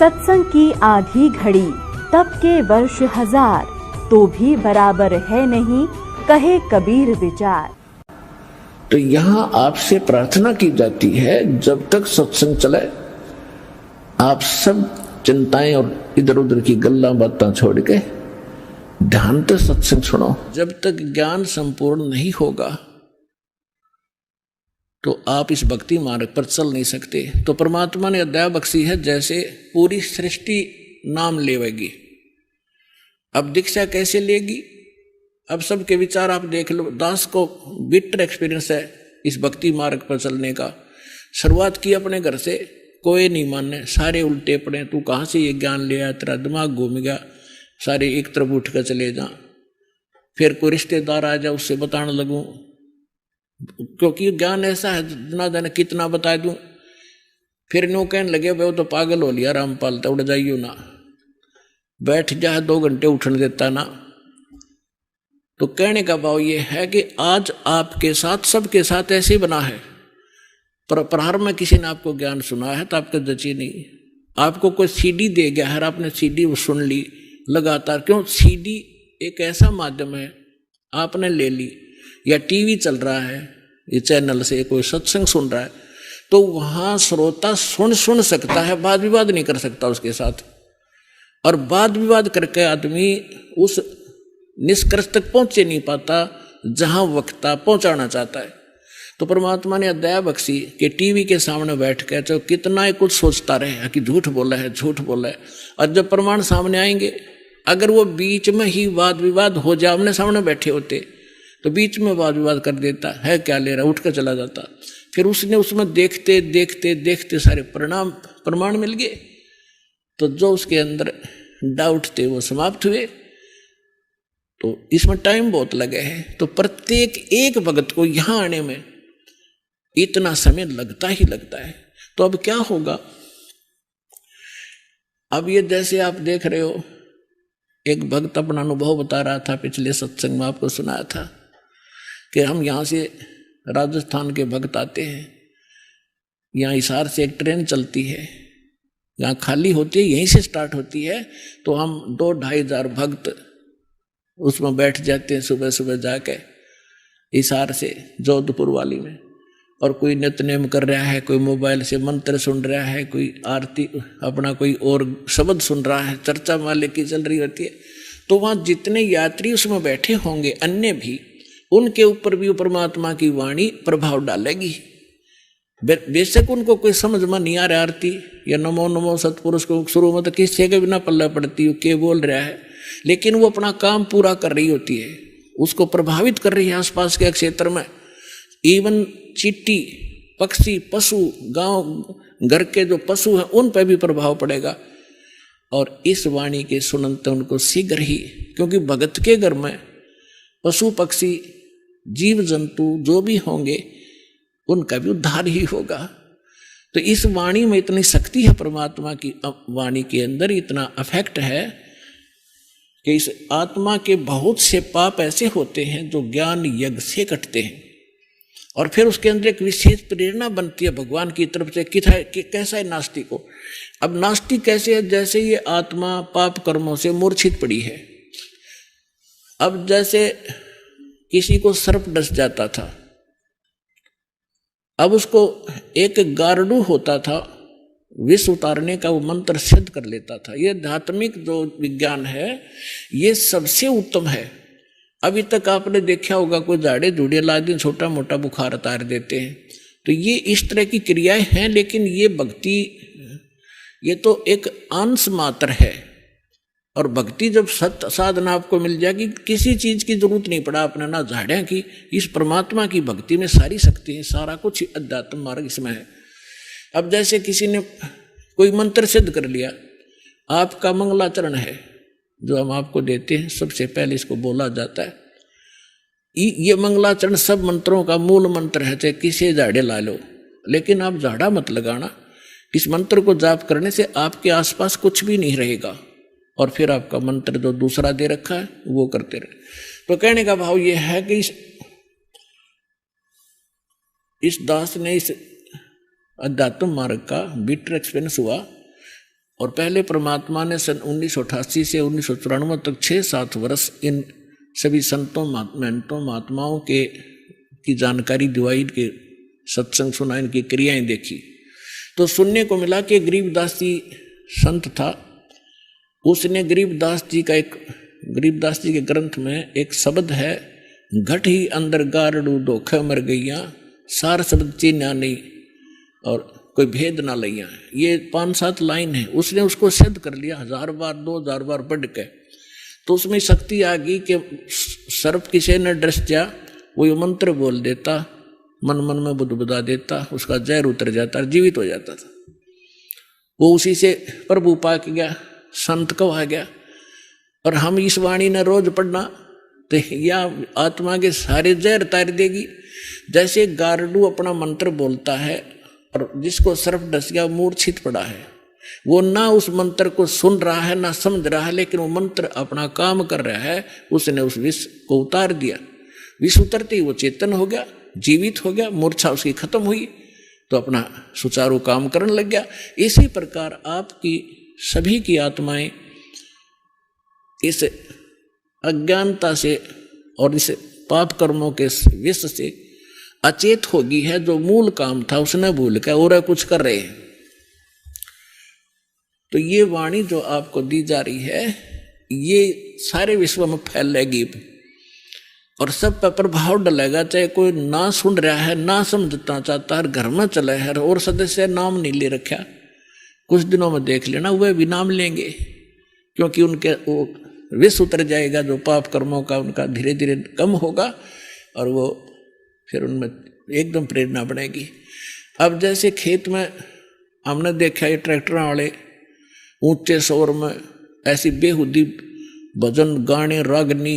सत्संग की आधी घड़ी तब के वर्ष हजार, तो भी बराबर है नहीं कहे कबीर विचार। तो यहाँ आपसे प्रार्थना की जाती है, जब तक सत्संग चले आप सब चिंताएं और इधर उधर की गल्ला बातें छोड़ के ध्यान से सत्संग सुनो। जब तक ज्ञान संपूर्ण नहीं होगा तो आप इस भक्ति मार्ग पर चल नहीं सकते। तो परमात्मा ने दया बख्शी है, जैसे पूरी सृष्टि नाम लेवेगी। अब दीक्षा कैसे लेगी? अब सबके विचार आप देख लो। दास को बिटर एक्सपीरियंस है इस भक्ति मार्ग पर चलने का। शुरुआत की अपने घर से, कोई नहीं माने, सारे उल्टे पड़े। तू कहाँ से ये ज्ञान ले आया, तेरा दिमाग घूम गया, सारे एक तरफ उठ कर चले जा। फिर कोई रिश्तेदार आ जाए, उससे बताने लगूं, क्योंकि ज्ञान ऐसा है ना जाने कितना बता दूं। फिर नो कहने लगे भाई वो तो पागल हो लिया, रामपाल तो उड़ जाइयो ना, बैठ जा 2 घंटे उठने देता ना। तो कहने का भाव ये है कि आज आपके साथ, सबके साथ ऐसे ही बना है। पर प्रारंभ में किसी ने आपको ज्ञान सुना है तो आपको जची नहीं। आपको कोई सीडी दे गया है, आपने सीडी वो सुन ली लगातार। क्यों? सीडी एक ऐसा माध्यम है, आपने ले ली, या टीवी चल रहा है, ये चैनल से कोई सत्संग सुन रहा है, तो वहां श्रोता सुन सकता है, वाद विवाद नहीं कर सकता उसके साथ। और वाद विवाद करके आदमी उस निष्कर्ष तक पहुंचे नहीं पाता जहां वक्ता पहुंचाना चाहता है। तो परमात्मा ने दया बख्शी कि टीवी के सामने बैठ के तो कितना ही कुछ सोचता रहे कि झूठ बोला है, झूठ बोला है। और जब प्रमाण सामने आएंगे, अगर वो बीच में ही वाद विवाद हो जाए, आमने सामने बैठे होते तो बीच में वाद विवाद कर देता है, क्या ले रहा, उठ कर चला जाता। फिर उसने उसमें देखते देखते देखते सारे प्रमाण मिल गए, तो जो उसके अंदर डाउट थे वो समाप्त हुए। तो इसमें टाइम बहुत लगे है। तो प्रत्येक एक भगत को यहां आने में इतना समय लगता ही लगता है। तो अब क्या होगा? अब ये जैसे आप देख रहे हो, एक भक्त अपना अनुभव बता रहा था, पिछले सत्संग में आपको सुनाया था कि हम यहाँ से राजस्थान के भक्त आते हैं, यहाँ हिसार से एक ट्रेन चलती है, यहाँ खाली होती है, यहीं से स्टार्ट होती है। तो हम 2-2.5 हजार भक्त उसमें बैठ जाते हैं सुबह सुबह जाके हिसार से जोधपुर वाली में। और कोई नित्यनेम कर रहा है, कोई मोबाइल से मंत्र सुन रहा है, कोई आरती अपना कोई और शब्द सुन रहा है, चर्चा माले की चल रही होती है। तो वहाँ जितने यात्री उसमें बैठे होंगे अन्य भी, उनके ऊपर भी परमात्मा की वाणी प्रभाव डालेगी। बेशक उनको कोई समझ में नहीं आ रहा आरती या नमो नमो सतपुरुष को शुरू में तो किसी के बिना पल्ला पड़ती हो के बोल रहा है, लेकिन वो अपना काम पूरा कर रही होती है, उसको प्रभावित कर रही है आसपास के क्षेत्र में। इवन चींटी, पक्षी, पशु, गांव घर के जो पशु हैं उन पर भी प्रभाव पड़ेगा। और इस वाणी के सुनते उनको शीघ्र ही, क्योंकि भगत के घर में पशु पक्षी जीव जंतु जो भी होंगे उनका भी उद्धार ही होगा। तो इस वाणी में इतनी शक्ति है, परमात्मा की वाणी के अंदर इतना अफेक्ट है कि इस आत्मा के बहुत से पाप ऐसे होते हैं जो ज्ञान यज्ञ से कटते हैं। और फिर उसके अंदर एक विशेष प्रेरणा बनती है भगवान की तरफ से कि कैसा है नास्तिक को। अब नास्तिक कैसे है? जैसे ये आत्मा पाप कर्मों से मूर्छित पड़ी है। अब जैसे किसी को सर्प डस जाता था, अब उसको एक गारडू होता था, विष उतारने का वो मंत्र सिद्ध कर लेता था। ये आध्यात्मिक जो विज्ञान है ये सबसे उत्तम है। अभी तक आपने देखा होगा कोई झाड़े झूड़े ला दिन छोटा मोटा बुखार उतार देते हैं, तो ये इस तरह की क्रियाएं हैं। लेकिन ये भक्ति, ये तो एक अंश मात्र है। और भक्ति जब सत्य साधना आपको मिल जाएगी, किसी चीज की जरूरत नहीं पड़ा आपने, ना झाड़ियां की। इस परमात्मा की भक्ति में सारी शक्ति है, सारा कुछ अध्यात्म मार्ग इसमें है। अब जैसे किसी ने कोई मंत्र सिद्ध कर लिया, आपका मंगलाचरण है जो हम आपको देते हैं, सबसे पहले इसको बोला जाता है। ये मंगलाचरण सब मंत्रों का मूल मंत्र है, चाहे किसी झाड़े ला लो, लेकिन आप झाड़ा मत लगाना। इस मंत्र को जाप करने से आपके आसपास कुछ भी नहीं रहेगा, और फिर आपका मंत्र जो दूसरा दे रखा है वो करते रहे। तो कहने का भाव ये है कि इस दास ने इस अध्यात्म मार्ग का बिटर एक्सपीरियंस हुआ, और पहले परमात्मा ने सन 1988 से 1994 तक 6-7 वर्ष इन सभी संतों महंतों महात्माओं के की जानकारी दिवाई, के सत्संग सुना, इनकी क्रियाएं देखी, तो सुनने को मिला कि गरीबदास जी संत था। उसने गरीबदास जी के ग्रंथ में एक शब्द है, घट ही अंदर गारड़ू धोखे मर गईया, सार शब्द चीन्या नहीं और कोई भेद ना लैया। ये 5-7 लाइन है, उसने उसको सिद्ध कर लिया 1000 बार 2000 बार पढ़ के। तो उसमें शक्ति आ गई कि सर्प किसी ने डस जा, वो मंत्र बोल देता, मन मन में बुदबुदा देता, उसका जहर उतर जाता, जीवित हो जाता था। वो उसी से प्रभु पाक गया, संत कहा गया। और हम इस वाणी ने रोज पढ़ना तो या आत्मा के सारे जहर तार देगी। जैसे गारडू अपना मंत्र बोलता है और जिसको सर्प डस गया मूर्छित पड़ा है, वो ना उस मंत्र को सुन रहा है ना समझ रहा है, लेकिन वो मंत्र अपना काम कर रहा है। उसने उस विष को उतार दिया, विष उतरते ही वो चेतन हो गया, जीवित हो गया, मूर्छा उसकी खत्म हुई, तो अपना सुचारू काम करने लग गया। इसी प्रकार आपकी सभी की आत्माएं इस अज्ञानता से और इस पाप कर्मों के विष से अचेत होगी है। जो मूल काम था उसने भूल कर और कुछ कर रहे हैं। तो ये वाणी जो आपको दी जा रही है, ये सारे विश्व में फैलेगी और सब पर प्रभाव डलेगा। चाहे कोई ना सुन रहा है, ना समझना चाहता है, घर में चला है और सदस्य नाम नहीं ले रखा, कुछ दिनों में देख लेना वह भी नाम लेंगे, क्योंकि उनके वो विष उतर जाएगा जो पाप कर्मों का, उनका धीरे धीरे कम होगा और वो फिर उनमें एकदम प्रेरणा बढ़ेगी। अब जैसे खेत में हमने देखा ये ट्रैक्टर वाले ऊंचे शोर में ऐसी बेहुदी भजन गाने रागनी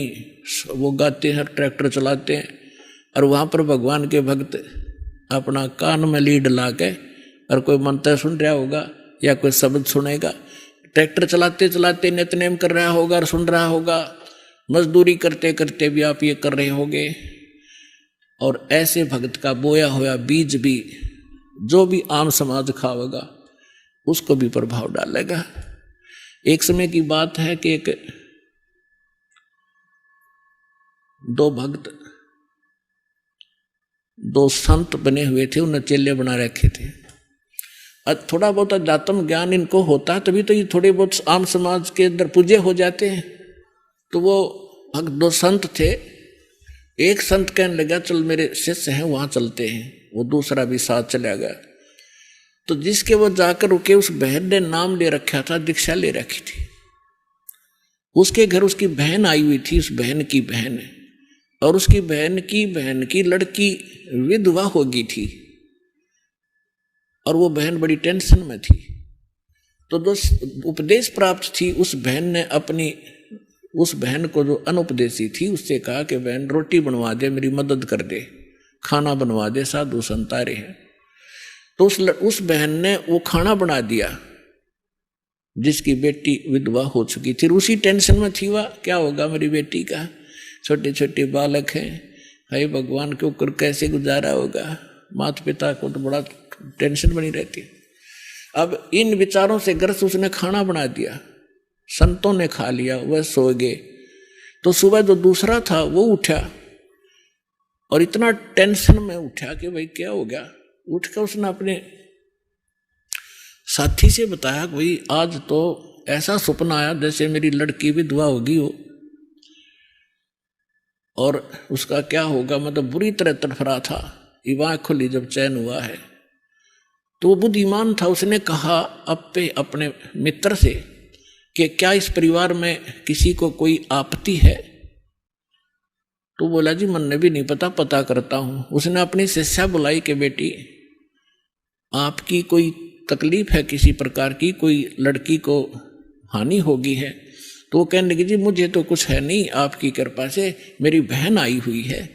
वो गाते हैं, ट्रैक्टर चलाते हैं, और वहाँ पर भगवान के भक्त अपना कान में लीड ला के और कोई मंत्र सुन रहा होगा या कोई शब्द सुनेगा, ट्रैक्टर चलाते चलाते नित्यनेम कर रहा होगा और सुन रहा होगा, मजदूरी करते करते भी आप ये कर रहे होंगे। और ऐसे भक्त का बोया हुआ बीज भी जो भी आम समाज खावेगा उसको भी प्रभाव डालेगा। एक समय की बात है कि एक 2 भक्त 2 संत बने हुए थे, उन्हें चेले बना रखे थे। थोड़ा बहुत अध्यात्म ज्ञान इनको होता है तभी तो ये थोड़े बहुत आम समाज के अंदर पूजे हो जाते हैं। तो वो भक्त 2 संत थे। एक संत कहने लगा चल मेरे शिष्य हैं वहां चलते हैं, वो दूसरा भी साथ चला गया। तो जिसके वो जाकर रुके उस बहन ने नाम ले रखा था, दीक्षा ले रखी थी। उसके घर उसकी बहन आई हुई थी, उस बहन की बहन, और उसकी बहन की लड़की विधवा हो गई थी और वो बहन बड़ी टेंशन में थी। तो जो उपदेश प्राप्त थी उस बहन ने अपनी उस बहन को जो अनुपदेशी थी उससे कहा कि बहन रोटी बनवा दे, मेरी मदद कर दे, खाना बनवा दे, साधु संत आ रहे हैं। तो उस बहन ने वो खाना बना दिया जिसकी बेटी विधवा हो चुकी थी। उसी टेंशन में थी वह, क्या होगा मेरी बेटी का, छोटे छोटे बालक हैं, भाई भगवान के ऊपर कैसे गुजारा होगा, माता पिता को तो बड़ा टेंशन बनी रहती है। अब इन विचारों से ग्रस्त उसने खाना बना दिया, संतों ने खा लिया, वह सो गए। तो सुबह जो दूसरा था वो उठा और इतना टेंशन में उठा कि भाई क्या हो गया। उठकर उसने अपने साथी से बताया कि भाई आज तो ऐसा सपना आया जैसे मेरी लड़की विधवा होगी हो, और उसका क्या होगा, मतलब बुरी तरह तड़फड़ा था। आँख खुली जब चैन हुआ है तो वो बुद्धिमान था, उसने कहा अपने मित्र से कि क्या इस परिवार में किसी को कोई आपत्ति है। तो बोला जी मन ने भी नहीं पता, पता करता हूं। उसने अपनी शिष्या बुलाई कि बेटी आपकी कोई तकलीफ है किसी प्रकार की, कोई लड़की को हानि होगी है। तो वो कहने लगी जी मुझे तो कुछ है नहीं, आपकी कृपा से मेरी बहन आई हुई है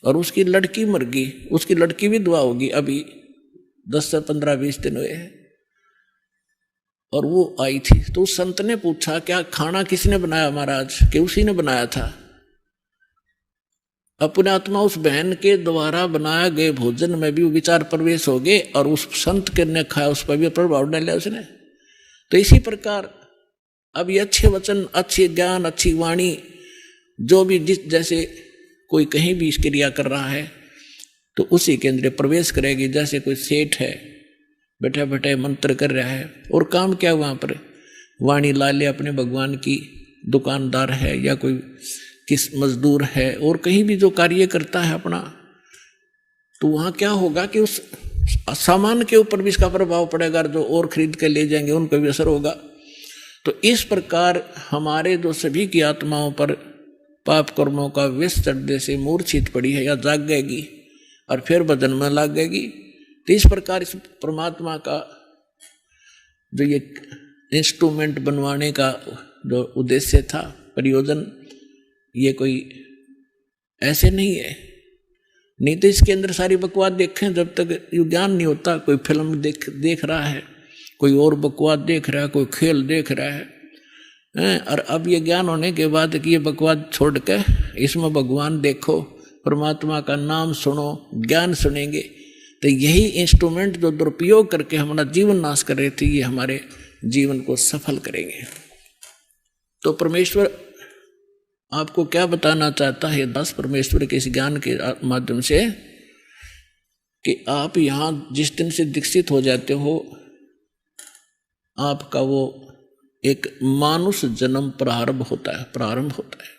और उसकी लड़की मर गई, उसकी लड़की भी विधवा होगी, अभी 10 से 15-20 दिन हुए हैं और वो आई थी। तो उस संत ने पूछा क्या खाना किसने बनाया महाराज, कि उसी ने बनाया था। अपने आत्मा उस बहन के द्वारा बनाए गए भोजन में भी विचार प्रवेश हो गए और उस संत के ने खाया, उस पर भी प्रभाव डाला उसने। तो इसी प्रकार अब ये अच्छे वचन, अच्छे ज्ञान, अच्छी वाणी, जो भी जिस जैसे कोई कहीं भी क्रिया कर रहा है तो उसी के अंदर प्रवेश करेगी। जैसे कोई सेठ है, बैठे बैठे मंत्र कर रहा है, और काम क्या वहाँ पर वाणी ला ले अपने भगवान की, दुकानदार है या कोई किस मजदूर है, और कहीं भी जो कार्य करता है अपना, तो वहाँ क्या होगा कि उस सामान के ऊपर भी इसका प्रभाव पड़ेगा, जो और खरीद के ले जाएंगे उनको भी असर होगा। तो इस प्रकार हमारे जो सभी की आत्माओं पर पाप कर्मों का विष चढ़ने से मूर्छित पड़ी है या जाग गएगी और फिर बदन में लग गएगी। तो इस प्रकार इस परमात्मा का जो ये इंस्ट्रूमेंट बनवाने का जो उद्देश्य था, प्रयोजन, ये कोई ऐसे नहीं है। नहीं तो इसके अंदर सारी बकवास देखें, जब तक ज्ञान नहीं होता, कोई फिल्म देख रहा है, कोई और बकवास देख रहा है, कोई खेल देख रहा है, और अब ये ज्ञान होने के बाद कि ये बकवास छोड़ के इसमें भगवान देखो, परमात्मा का नाम सुनो, ज्ञान सुनेंगे, तो यही इंस्ट्रूमेंट जो दुरुपयोग करके हमारा जीवन नाश कर रहे थे, ये हमारे जीवन को सफल करेंगे। तो परमेश्वर आपको क्या बताना चाहता है दास परमेश्वर के इस ज्ञान के माध्यम से, कि आप यहाँ जिस दिन से दीक्षित हो जाते हो, आपका वो एक मानुष जन्म प्रारंभ होता है।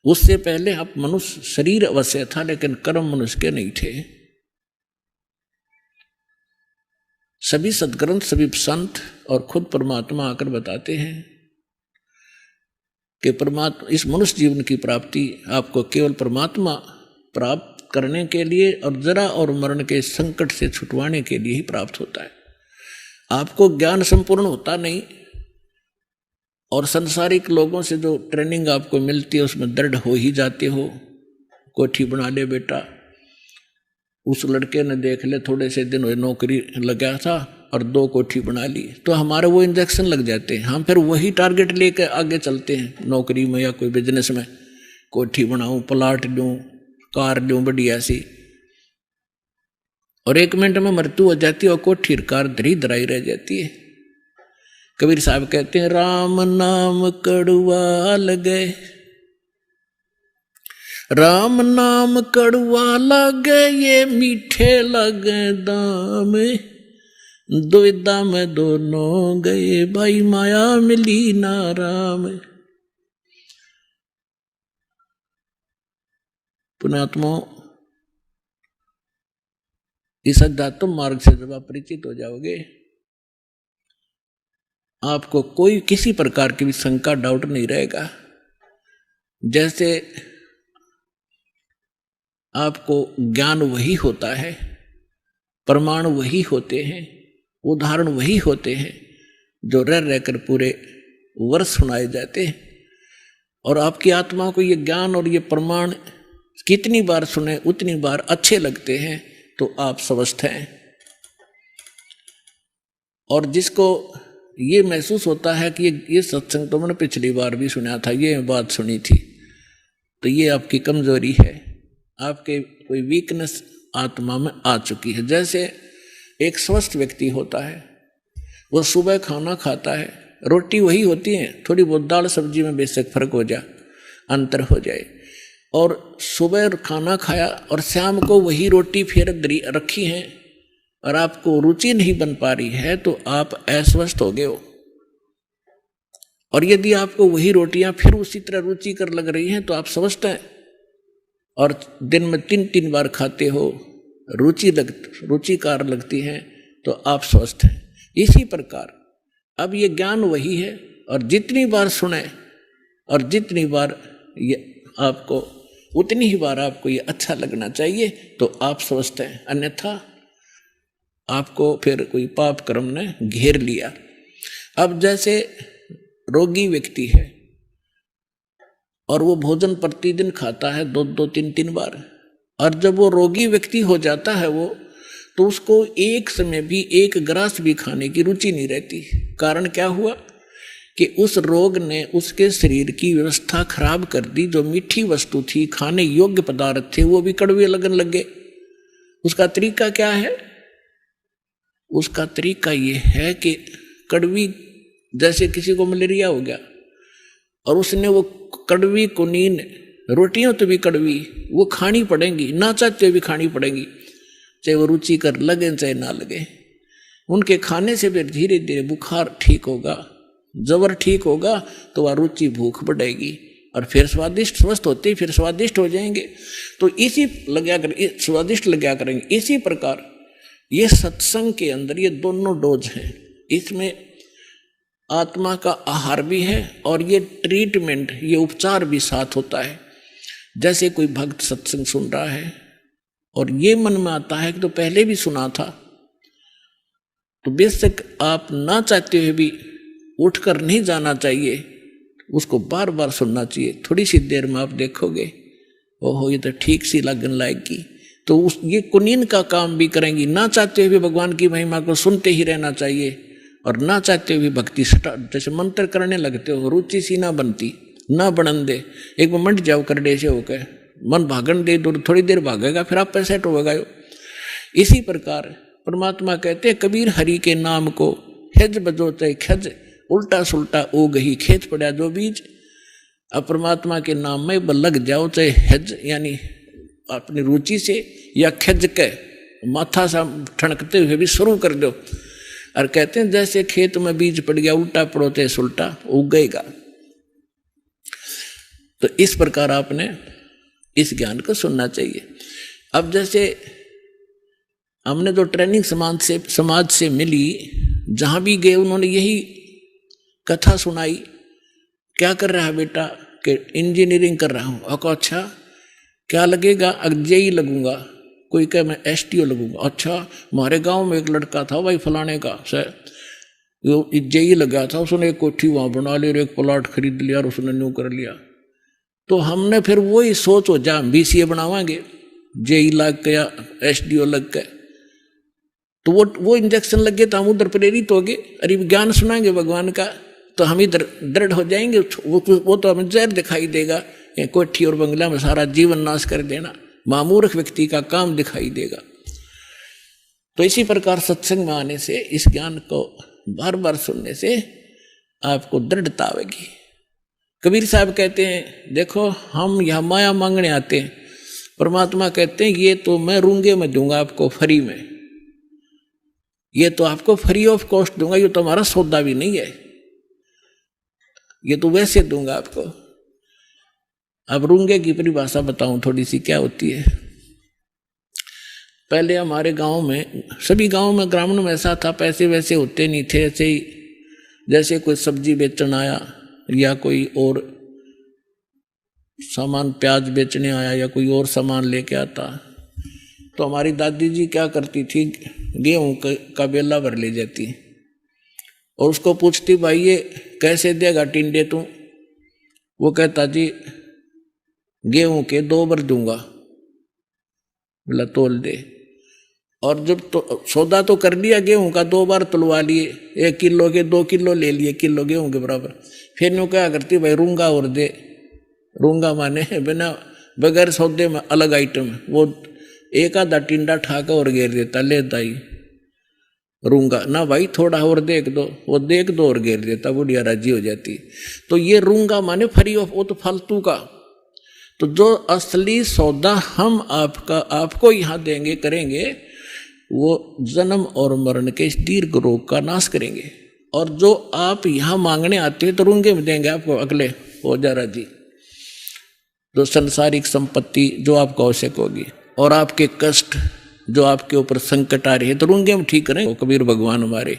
उससे पहले आप मनुष्य शरीर अवश्य था, लेकिन कर्म मनुष्य के नहीं थे। सभी सद्ग्रंथ, सभी संत और खुद परमात्मा आकर बताते हैं कि परमात्मा इस मनुष्य जीवन की प्राप्ति आपको केवल परमात्मा प्राप्त करने के लिए और जरा और मरण के संकट से छुटवाने के लिए ही प्राप्त होता है। आपको ज्ञान संपूर्ण होता नहीं, और संसारिक लोगों से जो ट्रेनिंग आपको मिलती है उसमें दृढ़ हो ही जाते हो। कोठी बना ले बेटा, उस लड़के ने देख ले थोड़े से दिन हुए नौकरी लगा था और 2 कोठी बना ली, तो हमारे वो इंजेक्शन लग जाते हैं, हम फिर वही टारगेट लेकर आगे चलते हैं नौकरी में या कोई बिजनेस में। कोठी बनाऊं, प्लाट लूं, कार लूं बढ़िया सी, और 1 मिनट में मृत्यु हो जाती है और कोठी कार धरी धराई रह जाती है। कबीर साहब कहते हैं, राम नाम कड़वा लगे, राम नाम कड़वा लगे, ये मीठे लगे दाम, दुविधा में दोनों गए, भाई माया मिली ना राम। पुण्यात्मा, इस अध्यात्म मार्ग से जब आप परिचित हो जाओगे, आपको कोई किसी प्रकार की भी शंका, डाउट नहीं रहेगा। जैसे आपको ज्ञान वही होता है, प्रमाण वही होते हैं, उदाहरण वही होते हैं जो रह रहकर पूरे वर्ष सुनाए जाते हैं। और आपकी आत्मा को ये ज्ञान और ये प्रमाण कितनी बार सुने उतनी बार अच्छे लगते हैं, तो आप स्वस्थ हैं। और जिसको ये महसूस होता है कि ये सत्संग तो मैंने पिछली बार भी सुना था, ये बात सुनी थी, तो ये आपकी कमजोरी है, आपके कोई वीकनेस आत्मा में आ चुकी है। जैसे एक स्वस्थ व्यक्ति होता है, वो सुबह खाना खाता है, रोटी वही होती है, थोड़ी बहुत दाल सब्जी में बेशक फर्क हो जाए, अंतर हो जाए, और सुबह खाना खाया और शाम को वही रोटी फिर रखी है और आपको रुचि नहीं बन पा रही है, तो आप अस्वस्थ हो गए हो। और यदि आपको वही रोटियां फिर उसी तरह रुचिकर लग रही हैं, तो आप स्वस्थ हैं। और दिन में 3-3 बार खाते हो, रुचिकार लगती हैं, तो आप स्वस्थ हैं। इसी प्रकार अब ये ज्ञान वही है, और जितनी बार सुने और जितनी बार ये आपको, उतनी ही बार आपको ये अच्छा लगना चाहिए, तो आप स्वस्थ हैं। अन्यथा आपको फिर कोई पाप कर्म ने घेर लिया। अब जैसे रोगी व्यक्ति है और वो भोजन प्रतिदिन खाता है 2-2, 3-3 बार, और जब वो रोगी व्यक्ति हो जाता है वो, तो उसको एक समय भी 1 ग्रास भी खाने की रुचि नहीं रहती। कारण क्या हुआ कि उस रोग ने उसके शरीर की व्यवस्था खराब कर दी। जो मीठी वस्तु थी, खाने योग्य पदार्थ थे, वो भी कड़वे लगन लगे। उसका तरीका क्या है? उसका तरीका ये है कि कड़वी, जैसे किसी को मलेरिया हो गया और उसने वो कड़वी कुनीन, रोटियां तो भी कड़वी, वो खानी पड़ेंगी, ना चाहते भी खानी पड़ेंगी, चाहे वो रुचि कर लगे चाहे ना लगे। उनके खाने से फिर धीरे धीरे बुखार ठीक होगा, जबर ठीक होगा, तो वह रुचि भूख बढ़ेगी और फिर स्वादिष्ट, स्वस्थ होते ही फिर स्वादिष्ट हो जाएंगे। तो इसी लगा कर स्वादिष्ट लगा करेंगे। इसी प्रकार ये सत्संग के अंदर ये दोनों डोज हैं। इसमें आत्मा का आहार भी है और ये ट्रीटमेंट, ये उपचार भी साथ होता है। जैसे कोई भक्त सत्संग सुन रहा है और ये मन में आता है कि तो पहले भी सुना था, तो बेशक आप ना चाहते हुए भी उठकर नहीं जाना चाहिए, उसको बार बार सुनना चाहिए। थोड़ी सी देर में आप देखोगे ओहो ये तो ठीक सी लगन लाएगी, तो उस ये कुनीन का काम भी करेंगी। ना चाहते हुए भगवान की महिमा को सुनते ही रहना चाहिए और ना चाहते हुए भक्ति जैसे मंत्र करने लगते हो, रुचि सी ना बनती, ना बनन दे। एक बार मंड जाओ करडे से होकर मन भागन दे, दूर थोड़ी देर भागेगा, फिर आप पे सेट होगा। इसी प्रकार परमात्मा कहते हैं कबीर हरि के नाम को हेज बजो चाहे खज, उल्टा सुल्टा ओ गही खेत पड़ा जो बीज। अब परमात्मा के नाम में लग जाओ, चाहे हेज यानी अपनी रुचि से या खज के माथा सा ठनकते हुए भी शुरू कर दो। और कहते हैं जैसे खेत में बीज पड़ गया, उल्टा पड़ो चाहे सुल्टा उगेगा। तो इस प्रकार आपने इस ज्ञान को सुनना चाहिए। अब जैसे हमने जो ट्रेनिंग समाज से मिली, जहां भी गए उन्होंने यही कथा सुनाई, क्या कर रहा है बेटा, कि इंजीनियरिंग कर रहा हूं। अच्छा क्या लगेगा, जेई लगूंगा। कोई कहे मैं एसटीओ लगूंगा। अच्छा हमारे गांव में एक लड़का था भाई फलाने का सर, जेई लगा था, उसने एक कोठी वहां बना ली और एक प्लॉट खरीद लिया और उसने न्यू कर लिया। तो हमने फिर वही सोच हो जा बीसीए बनावांगे, जेई लग के या एसडीओ लग के, तो वो इंजेक्शन लग गए तो हम उधर प्रेरित हो गए। अरे ज्ञान सुनाएंगे भगवान का तो हम इधर दृढ़ हो जाएंगे। वो तो हमें जहर दिखाई देगा, कोठी और बंगला में सारा जीवन नाश कर देना, मामूर्ख व्यक्ति का काम दिखाई देगा। तो इसी प्रकार सत्संग में आने से, इस ज्ञान को बार बार सुनने से आपको दृढ़ता आएगी। कबीर साहब कहते हैं देखो हम यह माया मांगने आते हैं, परमात्मा कहते हैं ये तो मैं रूंगे में दूंगा आपको फ्री में, ये तो आपको फ्री ऑफ कॉस्ट दूंगा, ये तो हमारा सौदा भी नहीं है, ये तो वैसे दूंगा आपको। अब रूंगे की परिभाषा बताऊं थोड़ी सी क्या होती है। पहले हमारे गांव में, सभी गांव में ग्रामीण में ऐसा था, पैसे वैसे होते नहीं थे। ऐसे ही जैसे कोई सब्जी बेचने आया या कोई और सामान प्याज बेचने आया या कोई और सामान लेके आता, तो हमारी दादी जी क्या करती थी, गेहूं का बेला भर ले जाती और उसको पूछती भाई ये कैसे देगा टिंडे तू। वो कहता जी गेहूं के 2 बार दूंगा, बोला तोल दे। और जब तो सौदा तो कर लिया गेहूं का, 2 बार तुलवा लिए, 1 किलो के 2 किलो ले लिए, किलो गेहूं के बराबर। फिर यूँ क्या करती भाई रूंगा और दे। रूंगा माने बिना बगैर सौदे में अलग आइटम, वो एक आधा टिंडा ठाका और घेर देता, ले दाई रूंगा ना भाई थोड़ा और देख दो, वो देख दो और घेर देता, बुढ़िया राजी हो जाती। तो ये रूंगा माने फ्री ऑफ, वो तो फालतू का। तो जो असली सौदा हम आपको यहाँ देंगे करेंगे, वो जन्म और मरण के इस दीर्घ रोग का नाश करेंगे। और जो आप यहाँ मांगने आते हैं तो रूंगे में देंगे आपको, अगले हो जा राजी। जो संसारिक संपत्ति जो आपको आवश्यक होगी और आपके कष्ट जो आपके ऊपर संकट आ रहे हैं तो रूंगे में ठीक करें कबीर भगवान हमारे।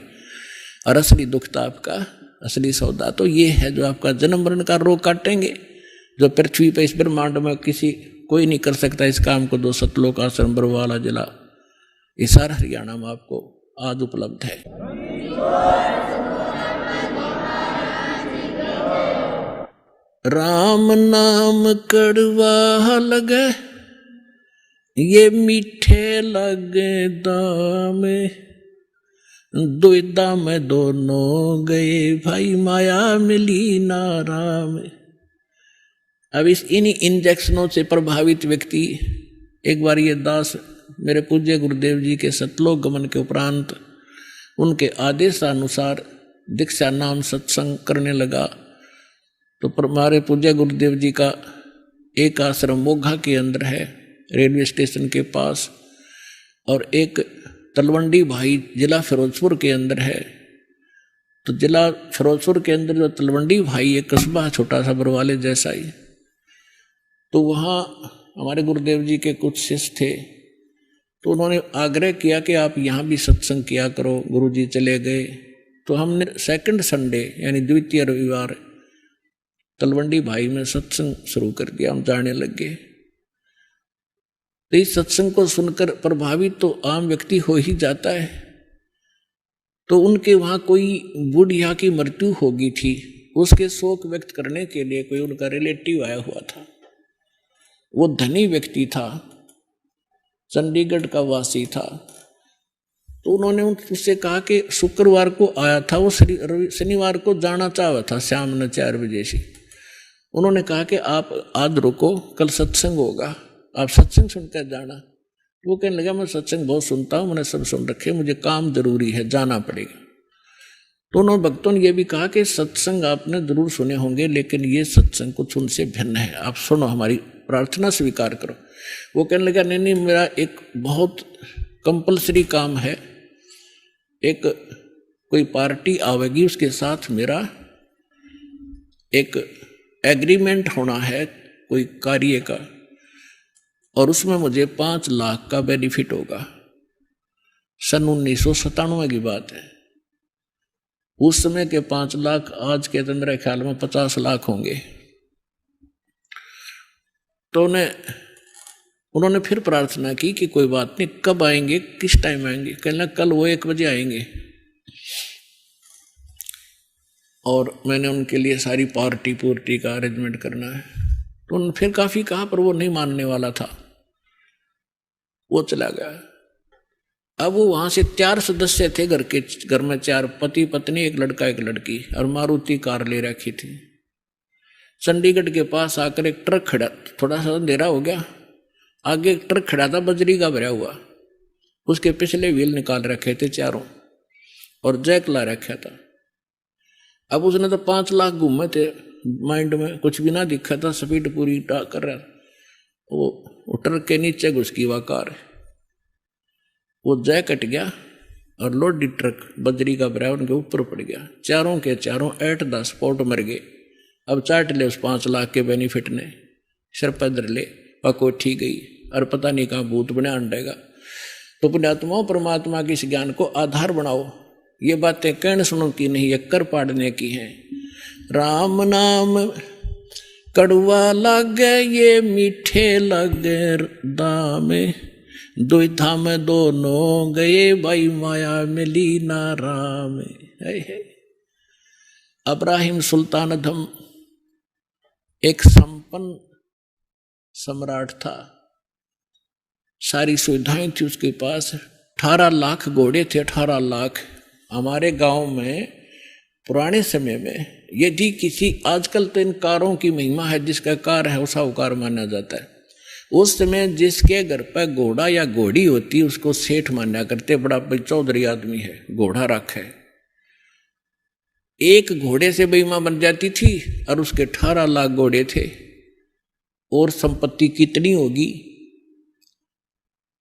और असली दुख तो आपका, असली सौदा तो ये है जो आपका जन्म मरण का रोग काटेंगे, जो पृथ्वी पर इस ब्रह्मांड में कोई नहीं कर सकता इस काम को। 2 सतलोक आश्रम बरवाला जिला, ये सारा हरियाणा में आपको आज उपलब्ध है। राम नाम कड़वा लगे ये मीठे लगे दाम, दुविधा में दोनों गए भाई माया मिली ना राम। अब इन्हीं इंजेक्शनों से प्रभावित व्यक्ति, एक बार ये दास मेरे पूज्य गुरुदेव जी के सतलोक गमन के उपरांत उनके आदेशानुसार दीक्षा नाम सत्संग करने लगा। तो हमारे पूज्य गुरुदेव जी का एक आश्रम मोघा के अंदर है, रेलवे स्टेशन के पास, और एक तलवंडी भाई जिला फिरोजपुर के अंदर है। तो जिला फिरोजपुर के अंदर जो तलवंडी भाई एक कस्बा छोटा सा बरवाले जैसा ही, तो वहाँ हमारे गुरुदेव जी के कुछ शिष्य थे। तो उन्होंने आग्रह किया कि आप यहाँ भी सत्संग किया करो। गुरुजी चले गए तो हमने सेकंड संडे यानी द्वितीय रविवार तलवंडी भाई में सत्संग शुरू कर दिया। हम जाने लगे। तो इस सत्संग को सुनकर प्रभावित तो आम व्यक्ति हो ही जाता है। तो उनके वहाँ कोई बुढ़िया की मृत्यु हो गई थी, उसके शोक व्यक्त करने के लिए कोई उनका रिलेटिव आया हुआ था। वो धनी व्यक्ति था, चंडीगढ़ का वासी था। तो उन्होंने उससे कहा कि शुक्रवार को आया था, वो शनिवार को जाना चाहा था शाम में 4 बजे से। उन्होंने कहा कि आप आज रुको, कल सत्संग होगा, आप सत्संग सुनकर जाना। वो कहने लगा मैं सत्संग बहुत सुनता हूँ, मैंने सब सुन रखे, मुझे काम जरूरी है, जाना पड़ेगा। तो उन्होंने भक्तों ने यह भी कहा कि सत्संग आपने जरूर सुने होंगे, लेकिन ये सत्संग कुछ उनसे भिन्न है, आप सुनो, हमारी प्रार्थना स्वीकार करो। वो कहने लगा नहीं, मेरा एक बहुत कंपलसरी काम है, एक कोई पार्टी आवेगी, उसके साथ मेरा एक एग्रीमेंट होना है कोई कार्य का, और उसमें मुझे 5 लाख का बेनिफिट होगा। सन 1997 की बात है। उस समय के 5 लाख आज के तो मेरे ख्याल में 50 लाख होंगे। तो उन्होंने फिर प्रार्थना की कि कोई बात नहीं, कब आएंगे, किस टाइम आएंगे? कहना कल वो 1 बजे आएंगे। और मैंने उनके लिए सारी पार्टी का अरेंजमेंट करना है। तो उन्होंने फिर काफ़ी कहा, पर वो नहीं मानने वाला था, वो चला गया। अब वो वहाँ से 4 सदस्य थे घर में, 4 पति पत्नी, एक लड़का एक लड़की, और मारुति कार ले रखी थी। चंडीगढ़ के पास आकर एक ट्रक खड़ा, थोड़ा सा अंधेरा हो गया, आगे एक ट्रक खड़ा था बजरी का भरा हुआ, उसके पिछले व्हील निकाल रखे थे चारों और जैक ला रखा था। अब उसने तो 5 लाख घूमे थे माइंड में, कुछ भी ना दिखा था, स्पीड पूरी कर रहा। वो ट्रक के नीचे घुस गई वह कार, वो जैक कट गया और लोडी ट्रक बजरी का भरा उनके ऊपर पड़ गया। चारों के चारों 8 द स्पॉट मर गए। अब चाट ले उस 5 लाख के बेनिफिट ने, सिर पर धर ले, वह कोठी गई और पता नहीं कहाँ भूत बने अंडेगा। तो पुण्यात्माओं, परमात्मा के इस ज्ञान को आधार बनाओ। ये बातें कहने सुनो की नहीं, ये कर पाड़ने की हैं। राम नाम कड़वा लागे, ये मीठे लगे दामे, दुविधा में दोनों गए, भाई माया मिली ना राम। अब्राहिम सुल्तान अधम एक संपन्न सम्राट था, सारी सुविधाएं थी उसके पास, 18 लाख घोड़े थे, 18 लाख। हमारे गांव में पुराने समय में यदि किसी, आजकल तो इन कारों की महिमा है, जिसका कार है वो साहूकार माना जाता है। उस समय जिसके घर पर घोड़ा या घोड़ी होती उसको सेठ माना करते, बड़ा चौधरी आदमी है, घोड़ा रखा है। एक घोड़े से बीमा बन जाती थी और उसके 18 लाख घोड़े थे, और संपत्ति कितनी होगी।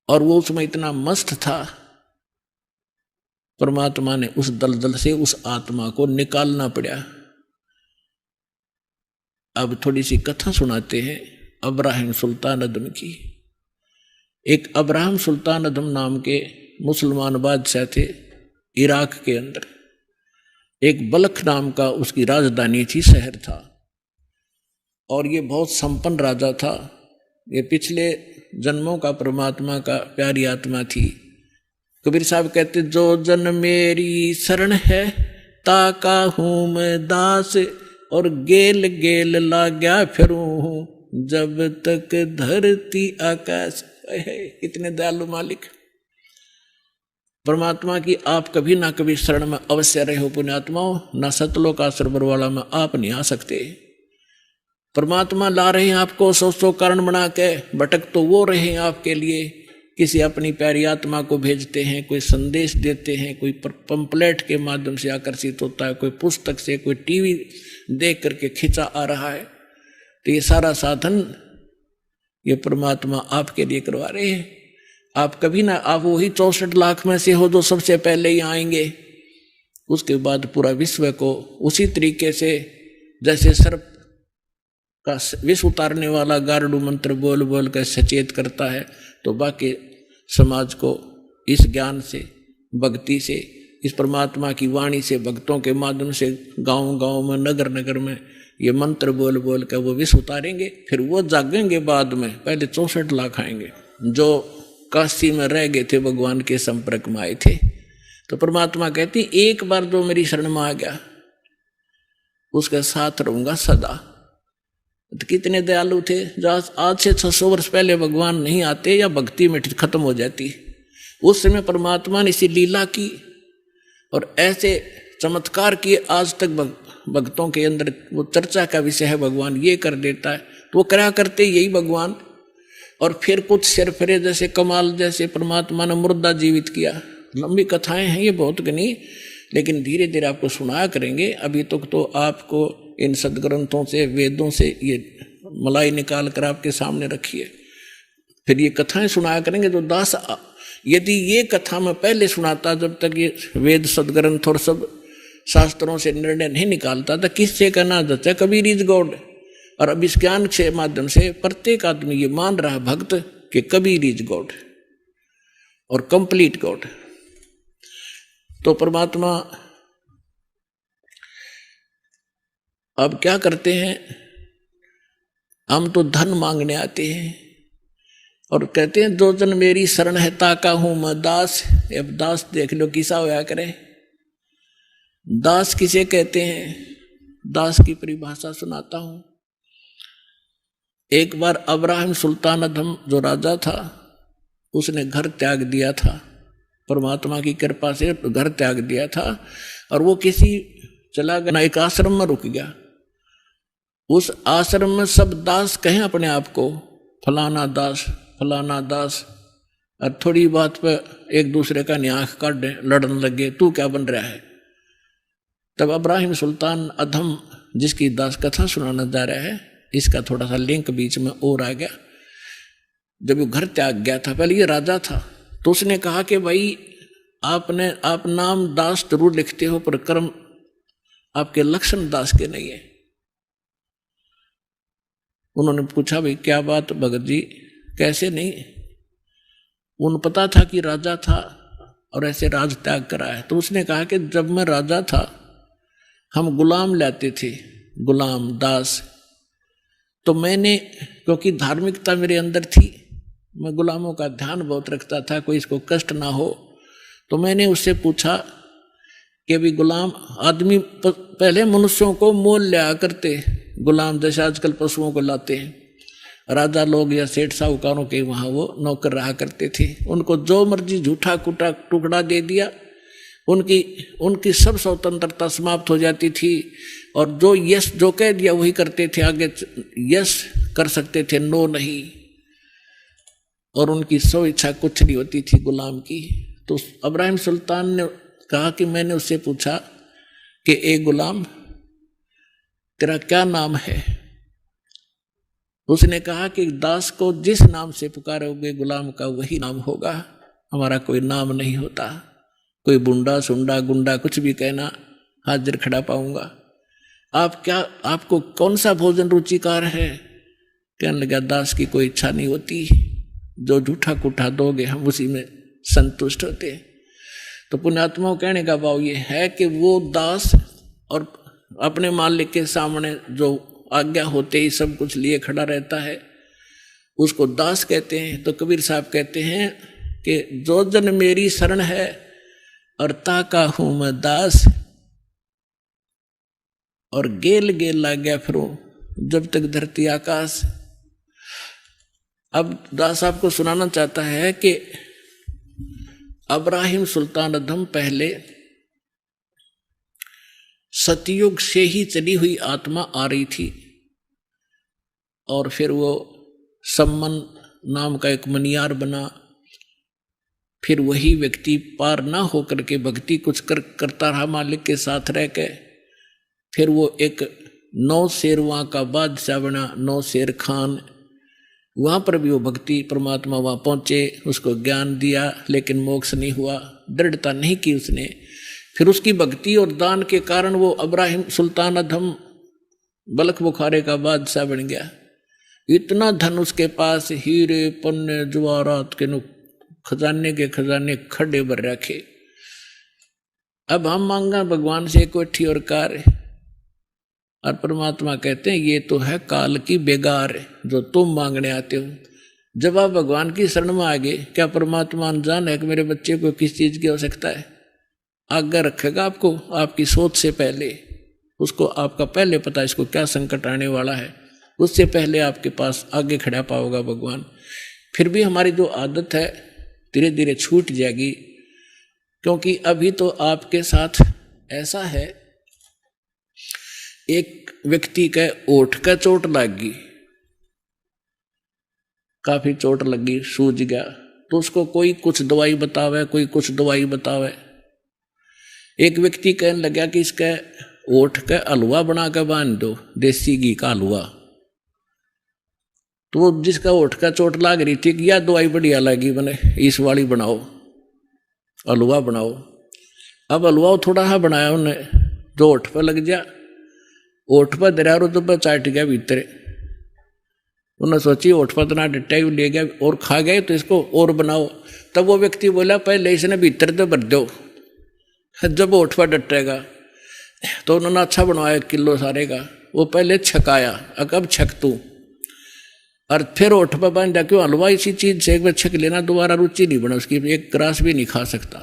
और वो उसमें इतना मस्त था, परमात्मा ने उस दलदल से उस आत्मा को निकालना पड़ा। अब थोड़ी सी कथा सुनाते हैं अब्राहिम सुल्तान अदम की। एक अब्राहिम सुल्तान अदम नाम के मुसलमान बादशाह थे इराक के अंदर। एक बलख नाम का उसकी राजधानी थी, शहर था, और ये बहुत संपन्न राजा था। ये पिछले जन्मों का परमात्मा का प्यारी आत्मा थी। कबीर साहब कहते, जो जन मेरी शरण है ताका हूँ मैं दास, और गेल गेल लाग्या फिरूं हूँ जब तक धरती आकाश। कितने दयालु मालिक परमात्मा की आप कभी ना कभी शरण में अवश्य रहे हो पुण्यात्माओं। ना सतलोक आश्रम वाला में आप नहीं आ सकते। परमात्मा ला रहे हैं आपको 100 कारण बना के, भटक तो वो रहे हैं आपके लिए, किसी अपनी प्यारी आत्मा को भेजते हैं, कोई संदेश देते हैं, कोई पंपलेट के माध्यम से आकर्षित होता है, कोई पुस्तक से, कोई टीवी देख करके खिंचा आ रहा है। तो ये सारा साधन ये परमात्मा आपके लिए करवा रहे हैं। आप कभी ना, आप वही 64 लाख में से हो जो सबसे पहले ही आएंगे। उसके बाद पूरा विश्व को उसी तरीके से जैसे सर्प का विष उतारने वाला गारडू मंत्र बोल बोल कर सचेत करता है, तो बाकी समाज को इस ज्ञान से, भक्ति से, इस परमात्मा की वाणी से, भक्तों के माध्यम से गांव गांव में, नगर नगर में ये मंत्र बोल बोल कर वो विष उतारेंगे। फिर वो जागेंगे बाद में। पहले 64 लाख आएंगे जो काशी में रह गए थे, भगवान के संपर्क में आए थे। तो परमात्मा कहती एक बार जो मेरी शरण में आ गया उसके साथ रहूंगा सदा। तो कितने दयालु थे। जो आज से 600 वर्ष पहले भगवान नहीं आते या भक्ति में खत्म हो जाती, उस समय परमात्मा ने इसी लीला की और ऐसे चमत्कार किए। आज तक भक्तों के अंदर वो चर्चा का विषय है, भगवान ये कर देता है, तो वो करा करते यही भगवान। और फिर कुछ सिरफिरे जैसे कमाल जैसे परमात्मा ने मुर्दा जीवित किया। लंबी कथाएं हैं ये बहुत गनी, लेकिन धीरे धीरे आपको सुनाया करेंगे। अभी तक तो आपको इन सदग्रंथों से, वेदों से ये मलाई निकाल कर आपके सामने रखिए, फिर ये कथाएं सुनाया करेंगे। तो दास यदि ये कथा मैं पहले सुनाता, जब तक ये वेद सदग्रंथ और सब शास्त्रों से निर्णय नहीं निकालता था, किससे कहना जाता है कबीर इज गॉड। और अब इस ज्ञान के माध्यम से प्रत्येक आदमी ये मान रहा भक्त कि कबीर इज गॉड और कंप्लीट गॉड। तो परमात्मा अब क्या करते हैं, हम तो धन मांगने आते हैं और कहते हैं दो जन मेरी शरण है ताका हूं मैं दास। अब दास देख लो किसा होया करे। दास किसे कहते हैं, दास की परिभाषा सुनाता हूं। एक बार अब्राहिम सुल्तान अधम जो राजा था, उसने घर त्याग दिया था, परमात्मा की कृपा से घर त्याग दिया था और वो किसी चला गया, एक आश्रम में रुक गया। उस आश्रम में सब दास कहें अपने आप को, फलाना दास फलाना दास, और थोड़ी बात पर एक दूसरे का न्याख काट लड़ने लगे, तू क्या बन रहा है। तब अब्राहिम सुल्तान अधम जिसकी दास कथा सुनाना जा रहा है, इसका थोड़ा सा लिंक बीच में और आ गया। जब वो घर त्याग गया था, पहले ये राजा था, तो उसने कहा कि भाई आप नाम दास जरूर लिखते हो पर कर्म आपके लक्षण दास के नहीं है। उन्होंने पूछा भाई क्या बात भगत जी, कैसे नहीं। उन्हें पता था कि राजा था और ऐसे राज त्याग करा है। तो उसने कहा कि जब मैं राजा था हम गुलाम लाते थे, गुलाम दास। तो मैंने, क्योंकि धार्मिकता मेरे अंदर थी, मैं गुलामों का ध्यान बहुत रखता था, कोई इसको कष्ट ना हो। तो मैंने उससे पूछा कि भी गुलाम आदमी पहले मनुष्यों को मोल लिया करते, गुलाम जैसे आजकल पशुओं को लाते हैं। राजा लोग या सेठ साहूकारों के वहाँ वो नौकर रहा करते थे, उनको जो मर्जी झूठा कुटा टुकड़ा दे दिया, उनकी सब स्वतंत्रता समाप्त हो जाती थी। और जो यस जो कह दिया वही करते थे, आगे यस कर सकते थे, नो नहीं। और उनकी सो इच्छा कुछ नहीं होती थी गुलाम की। तो अब्राहिम सुल्तान ने कहा कि मैंने उससे पूछा कि ए गुलाम तेरा क्या नाम है। उसने कहा कि दास को जिस नाम से पुकारोगे गुलाम का वही नाम होगा, हमारा कोई नाम नहीं होता। कोई बुंडा सुंडा गुंडा कुछ भी कहना हाजिर खड़ा पाऊंगा। आपको कौन सा भोजन रुचिकार है। कहने लगा दास की कोई इच्छा नहीं होती, जो झूठा कुठा दोगे हम उसी में संतुष्ट होते। तो पुण्यात्माओं कहने का भाव ये है कि वो दास और अपने मालिक के सामने जो आज्ञा होते ही सब कुछ लिए खड़ा रहता है, उसको दास कहते हैं। तो कबीर साहब कहते हैं कि जो जन मेरी शरण है और ताका हूं मैं दास, और गेल गेल ला गया फिरो जब तक धरती आकाश। अब दास आपको सुनाना चाहता है कि अब्राहिम सुल्तान अधम पहले सतयुग से ही चली हुई आत्मा आ रही थी, और फिर वो सम्मन नाम का एक मनियार बना, फिर वही व्यक्ति पार ना होकर के भक्ति कुछ करता रहा मालिक के साथ रह के, फिर वो एक 9 शेरवां का बादशाह बना, 9 शेर खान। वहाँ पर भी वो भक्ति परमात्मा वहाँ पहुँचे, उसको ज्ञान दिया, लेकिन मोक्ष नहीं हुआ, दृढ़ता नहीं की उसने। फिर उसकी भक्ति और दान के कारण वो इब्राहिम सुल्तान अधम बलख बुखारे का बादशाह बन गया। इतना धन उसके पास, हीरे पन्ने जवाहरात के खजाने के खजाने खड्डे भर रखे। अब हम मांगा भगवान से कोठी और कार, और परमात्मा कहते हैं ये तो है काल की बेगार जो तुम मांगने आते हो। जब आप भगवान की शरण में आ गए, क्या परमात्मा अनजान है कि मेरे बच्चे को किस चीज की आवश्यकता है? आज्ञा रखेगा आपको, आपकी सोच से पहले उसको, आपका पहले पता है इसको क्या संकट आने वाला है, उससे पहले आपके पास आगे खड़ा पाओगा भगवान। फिर भी हमारी जो आदत है धीरे धीरे छूट जाएगी, क्योंकि अभी तो आपके साथ ऐसा है, एक व्यक्ति के ओठ का चोट लगी, काफी चोट लगी, सूज गया, तो उसको कोई कुछ दवाई बतावे, कोई कुछ दवाई बतावे। एक व्यक्ति कहने लगा कि इसका ओठ का हलवा बना कर बांध दो, देसी घी का हलवा। तो वो जिसका ओठ का चोट लग रही थी कि यह दवाई बढ़िया लगी, बने इस वाली बनाओ, हलवा बनाओ। अब हलवा थोड़ा सा बनाया उन्हें, जो ओठ पर लग जा, ओठ पर दरिया रो तो चाट गया भीतर। उन्होंने सोची ओठ पर तना डट्टा ही ले गया और खा गए, तो इसको और बनाओ। तब वो व्यक्ति बोला पहले इसने भीतर तो भर दो, जब ओठ पर डटेगा। तो उन्होंने अच्छा बनवाया 1 किलो सारे का, वो पहले छकाया, अब छक तू, और फिर ओठ पर बांधा। क्यों? हलवा इसी चीज से एक बार छक लेना, दोबारा रुचि नहीं बना उसकी, एक ग्रास भी नहीं खा सकता।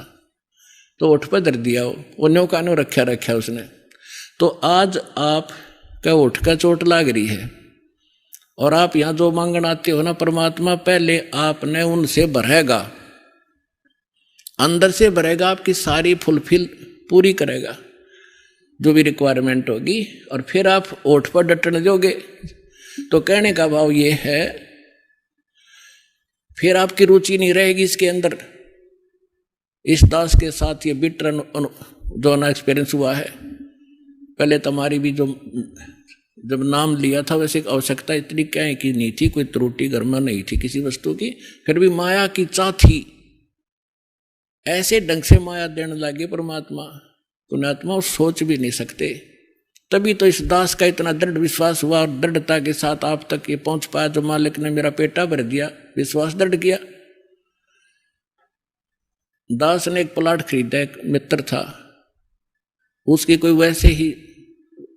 तो ओठ पर धर दिया, वो न्यो का न्यो रखा उसने। तो आज आप का ओठ का चोट लाग रही है, और आप यहां जो मांगन आते हो ना, परमात्मा पहले आपने उनसे भरेगा, अंदर से भरेगा, आपकी सारी फुलफिल पूरी करेगा जो भी रिक्वायरमेंट होगी, और फिर आप ओठ पर डटने दोगे। तो कहने का भाव ये है, फिर आपकी रुचि नहीं रहेगी इसके अंदर। इस दास के साथ ये बिटर जो ना एक्सपीरियंस हुआ है। पहले तुम्हारी भी जो जब नाम लिया था, वैसे आवश्यकता इतनी क्या है कि नहीं थी, कोई त्रुटि घर में नहीं थी किसी वस्तु की, फिर भी माया की चाह थी। ऐसे ढंग से माया देने लगे परमात्मा, पुण्यात्मा सोच भी नहीं सकते। तभी तो इस दास का इतना दृढ़ विश्वास हुआ, और दृढ़ता के साथ आप तक ये पहुंच पाया, जो मालिक ने मेरा पेटा भर दिया, विश्वास दृढ़ किया। दास ने एक प्लाट खरीदा, एक मित्र था, उसकी कोई वैसे ही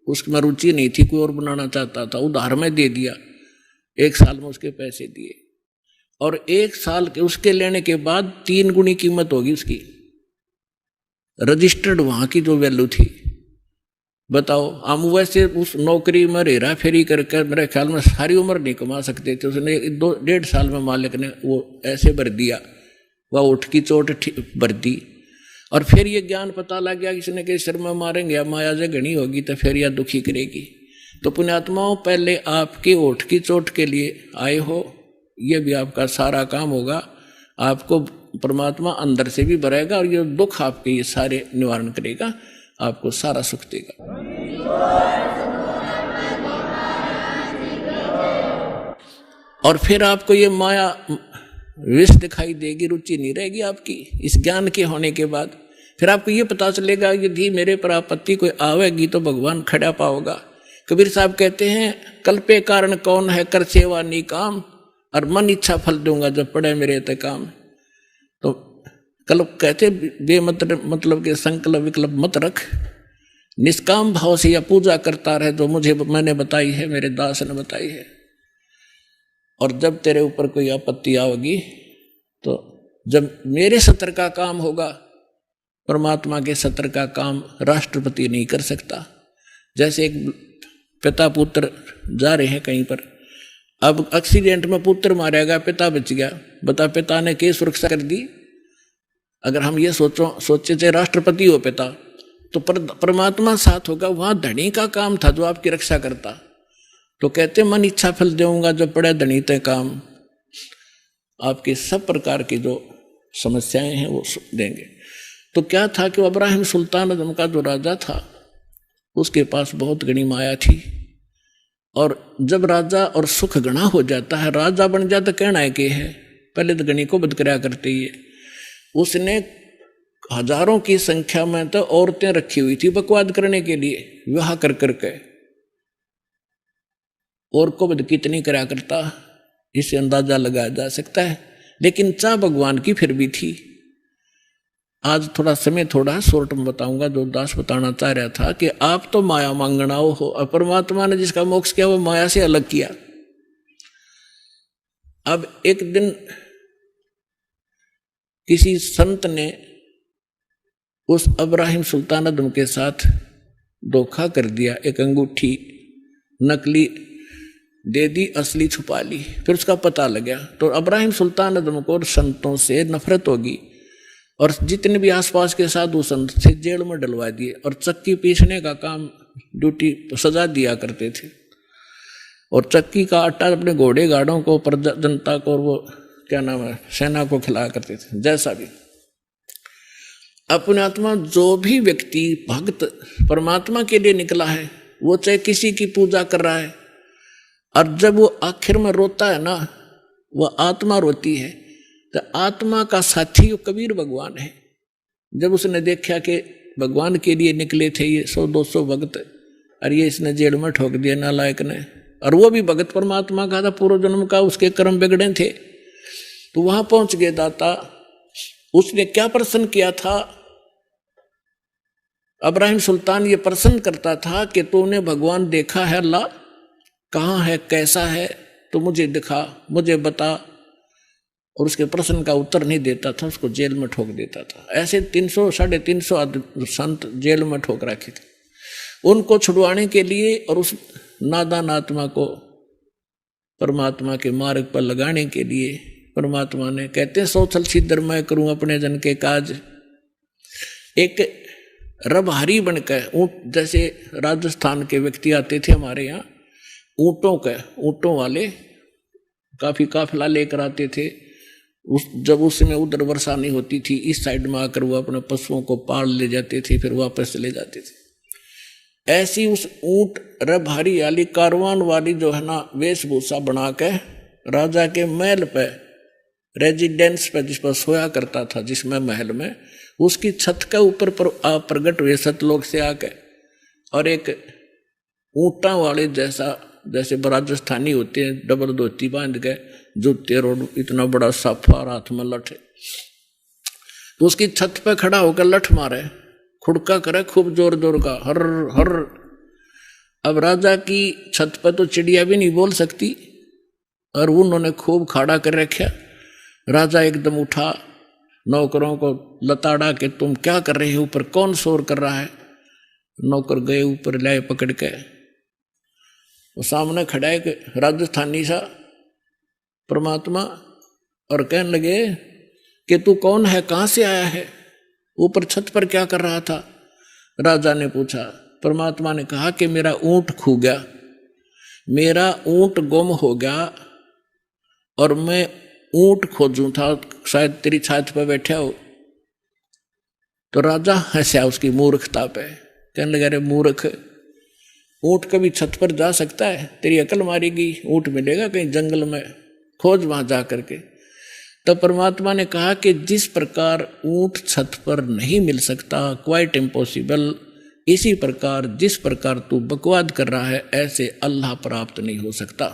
उसमें रुचि नहीं थी, कोई और बनाना चाहता था, उधार में दे दिया। 1 साल में उसके पैसे दिए, और 1 साल के उसके लेने के बाद 3 गुनी कीमत होगी उसकी, रजिस्टर्ड वहां की जो वैल्यू थी। बताओ, हम वैसे उस नौकरी में हेरा फेरी करके मेरे ख्याल में सारी उम्र नहीं कमा सकते थे। उसने 2-1.5 साल में मालिक ने वो ऐसे भर दिया, वह उठ की चोट भर दी। और फिर ये ज्ञान पता लग गया, किसी ने के सिर में मारेंगे, माया से घनी होगी तो फिर यह दुखी करेगी। तो पुण्यात्माओं, पहले आपके ओठ की चोट के लिए आए हो, ये भी आपका सारा काम होगा। आपको परमात्मा अंदर से भी भरेगा, और ये दुख आपके ये सारे निवारण करेगा, आपको सारा सुख देगा। और फिर आपको ये माया विष दिखाई देगी, रुचि नहीं रहेगी आपकी इस ज्ञान के होने के बाद। फिर आपको ये पता चलेगा यदि मेरे पर आपत्ति कोई आवेगी तो भगवान खड़ा पाओगा। कबीर साहब कहते हैं, कल्पे कारण कौन है, कर सेवा नी काम, और मन इच्छा फल दूंगा जब पड़े मेरे ते काम। तो कल्प कहते मतलब के संकल्प विकल्प मत रख, निष्काम भाव से या पूजा करता रहे जो मुझे मैंने बताई है, मेरे दास ने बताई है। और जब तेरे ऊपर कोई आपत्ति आएगी, तो जब मेरे सत्र का काम होगा, परमात्मा के सत्र का काम राष्ट्रपति नहीं कर सकता। जैसे एक पिता पुत्र जा रहे हैं कहीं पर, अब एक्सीडेंट में पुत्र मारा गया, पिता बच गया, बता पिता ने क्या सुरक्षा कर दी? अगर हम ये सोचे थे राष्ट्रपति हो पिता, तो परमात्मा साथ होगा, वहां धनी का काम था जो आपकी रक्षा करता। तो कहते मन इच्छा फल दूंगा जब पड़े धनी ते काम। आपके सब प्रकार की जो समस्याएं हैं वो देंगे। तो क्या था कि इब्राहिम सुल्तान आजम का जो राजा था उसके पास बहुत घनी माया थी, और जब राजा और सुख घना हो जाता है, राजा बन जाता कहना है कि है, पहले तो घनी को बद कराया करते ही है। उसने हजारों की संख्या में तो औरतें रखी हुई थी बकवाद करने के लिए, विवाह कर करके, और को बद कितनी करा करता इससे अंदाजा लगाया जा सकता है। लेकिन चाह भगवान की फिर भी थी। आज थोड़ा समय थोड़ा शॉर्ट में बताऊंगा। जो दास बताना चाह रहा था कि आप तो माया मांगना हो, और परमात्मा ने जिसका मोक्ष किया वो माया से अलग किया। अब एक दिन किसी संत ने उस इब्राहिम सुल्तान आजम के साथ धोखा कर दिया, एक अंगूठी नकली दे दी, असली छुपा ली। फिर उसका पता लगा तो इब्राहिम सुल्तान आजम को संतों से नफरत होगी, और जितने भी आसपास के साधु संत से जेल में डलवा दिए, और चक्की पीसने का काम ड्यूटी सजा दिया करते थे, और चक्की का आटा अपने घोड़े गाड़ों को, जनता को, और वो क्या नाम है, सेना को खिलाया करते थे। जैसा भी अपने आत्मा जो भी व्यक्ति भक्त परमात्मा के लिए निकला है, वो चाहे किसी की पूजा कर रहा है, और जब वो आखिर में रोता है ना, वह आत्मा रोती है, तो आत्मा का साथी वो कबीर भगवान है। जब उसने देखा कि भगवान के लिए निकले थे ये 100-200 भक्त, और ये इसने जेल में ठोक दिया नालायक ने, और वो भी भगत परमात्मा का था, पूर्व जन्म का उसके कर्म बिगड़े थे। तो वहां पहुंच गए दाता। उसने क्या प्रश्न किया था, इब्राहिम सुल्तान ये प्रश्न करता था कि तूने भगवान देखा है? अल्लाह कहाँ है, कैसा है, तो मुझे दिखा, मुझे बता। और उसके प्रश्न का उत्तर नहीं देता था, उसको जेल में ठोक देता था। ऐसे 300-350 संत जेल में ठोक रखे थे। उनको छुड़वाने के लिए और उस नादान आत्मा को परमात्मा के मार्ग पर लगाने के लिए परमात्मा ने, कहते हैं 100 छल छिद्र मैं करूं अपने जन के काज। एक रबहारी बनकर ऊंट, जैसे राजस्थान के व्यक्ति आते थे हमारे यहाँ, ऊंटों वाले काफी काफिला लेकर आते थे। जब उसमें उधर वर्षा नहीं होती थी, इस साइड में आकर वो अपने पशुओं को पाल ले जाते थे, फिर वापस चले जाते थे। ऐसी उस ऊंट रबहारी वाली कारवान वाली जो है ना, वेशभूषा बना के राजा के महल पे, रेजिडेंस पे, जिस पर सोया करता था, जिसमें महल में, उसकी छत के ऊपर प्रगट हुए सतलोक से आके, और एक ऊंटा वाले जैसे राजस्थानी होते हैं, डबल धोती बांध के, जूते रोड, इतना बड़ा साफा, हाथ में लठ, तो उसकी छत पे खड़ा होकर लठ मारे, खुड़का करे खूब जोर जोर का, हर हर। अब राजा की छत पे तो चिड़िया भी नहीं बोल सकती, और उन्होंने खूब खाड़ा कर रखा। राजा एकदम उठा, नौकरों को लताड़ा के तुम क्या कर रहे हो, ऊपर कौन शोर कर रहा है। नौकर गए ऊपर, लाए पकड़ के, वो सामने खड़ा है राजस्थानी सा परमात्मा, और कहने लगे कि तू कौन है, कहां से आया है, ऊपर छत पर क्या कर रहा था। राजा ने पूछा। परमात्मा ने कहा कि मेरा ऊंट खो गया, मेरा ऊंट गुम हो गया, और मैं ऊंट खोजूं था, शायद तेरी छात पर बैठा हो। तो राजा हंसा उसकी मूर्खता पे, कहने लगा अरे मूर्ख, ऊंट कभी छत पर जा सकता है, तेरी अकल मारेगी, ऊंट मिलेगा कहीं जंगल में, खोज वहां जा करके। तो परमात्मा ने कहा कि जिस प्रकार ऊंट छत पर नहीं मिल सकता, क्वाइट इम्पॉसिबल, इसी प्रकार जिस प्रकार तू बकवाद कर रहा है, ऐसे अल्लाह प्राप्त नहीं हो सकता।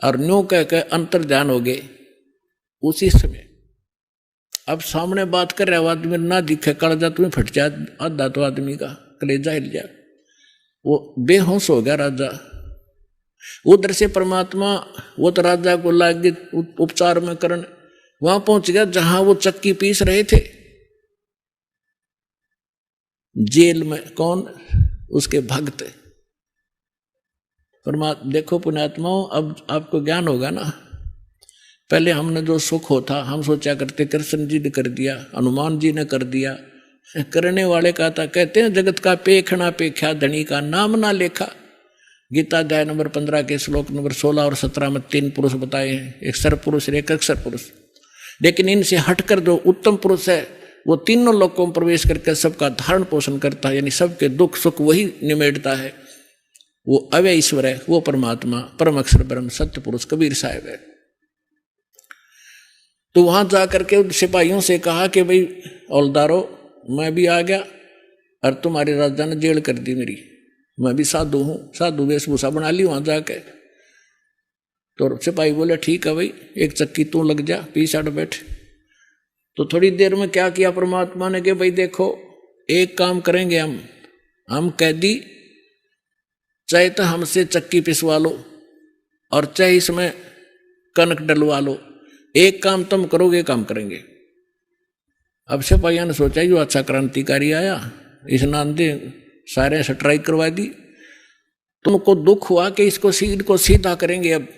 और न्यू कह के अंतर ध्यान हो गए उसी समय। अब सामने बात कर रहे आदमी ना दिखे, कलजा तुम्हें फट जाए, आधा तो आदमी का कलेजा हिल जाए, वो बेहोश हो गया राजा। उधर से परमात्मा वो तो राजा को लागे उपचार में करन, वहां पहुंच गया जहां वो चक्की पीस रहे थे जेल में। कौन? उसके भक्त। परमात्मा देखो पुण्यात्माओं, अब आपको ज्ञान होगा ना। पहले हमने जो सुख होता हम सोचा करते कृष्ण जी ने कर दिया, हनुमान जी ने कर दिया, करने वाले का था। कहते हैं जगत का पेखना पेख्या, धनी का नाम ना लेखा। गीता अध्याय नंबर 15 के श्लोक नंबर 16 और 17 में 3 पुरुष बताए हैं, एक सर पुरुष एक अक्षर पुरुष। लेकिन इनसे हटकर जो उत्तम पुरुष है वो तीनों लोकों में प्रवेश करके सबका धारण पोषण करता है, यानी सबके दुख सुख वही निमेटता है। वो अव्यय ईश्वर है, वो परमात्मा परम अक्षर ब्रह्म सत्य पुरुष कबीर साहब है। तो वहां जाकर के उन सिपाहियों से कहा कि भाई औलदारो, मैं भी आ गया और तुम्हारे राजा ने जेल कर दी मेरी, मैं भी साधु हूं, साधु वेशभूषा बना ली वहां जाके। तो सिपाही बोले ठीक है भाई, एक चक्की तू लग जा, पीछे हट बैठ। तो थोड़ी देर में क्या किया परमात्मा ने कि भाई देखो, एक काम करेंगे हम कैदी, चाहे तो हमसे चक्की पिसवा लो और चाहे इसमें कनक डलवा लो, एक काम तुम करोगे, काम करेंगे। अब सिपाहियों ने सोचा जो अच्छा क्रांतिकारी आया, इस नांदे सारे स्ट्राइक करवा दी। तुमको दुख हुआ कि इसको सीधा करेंगे। अब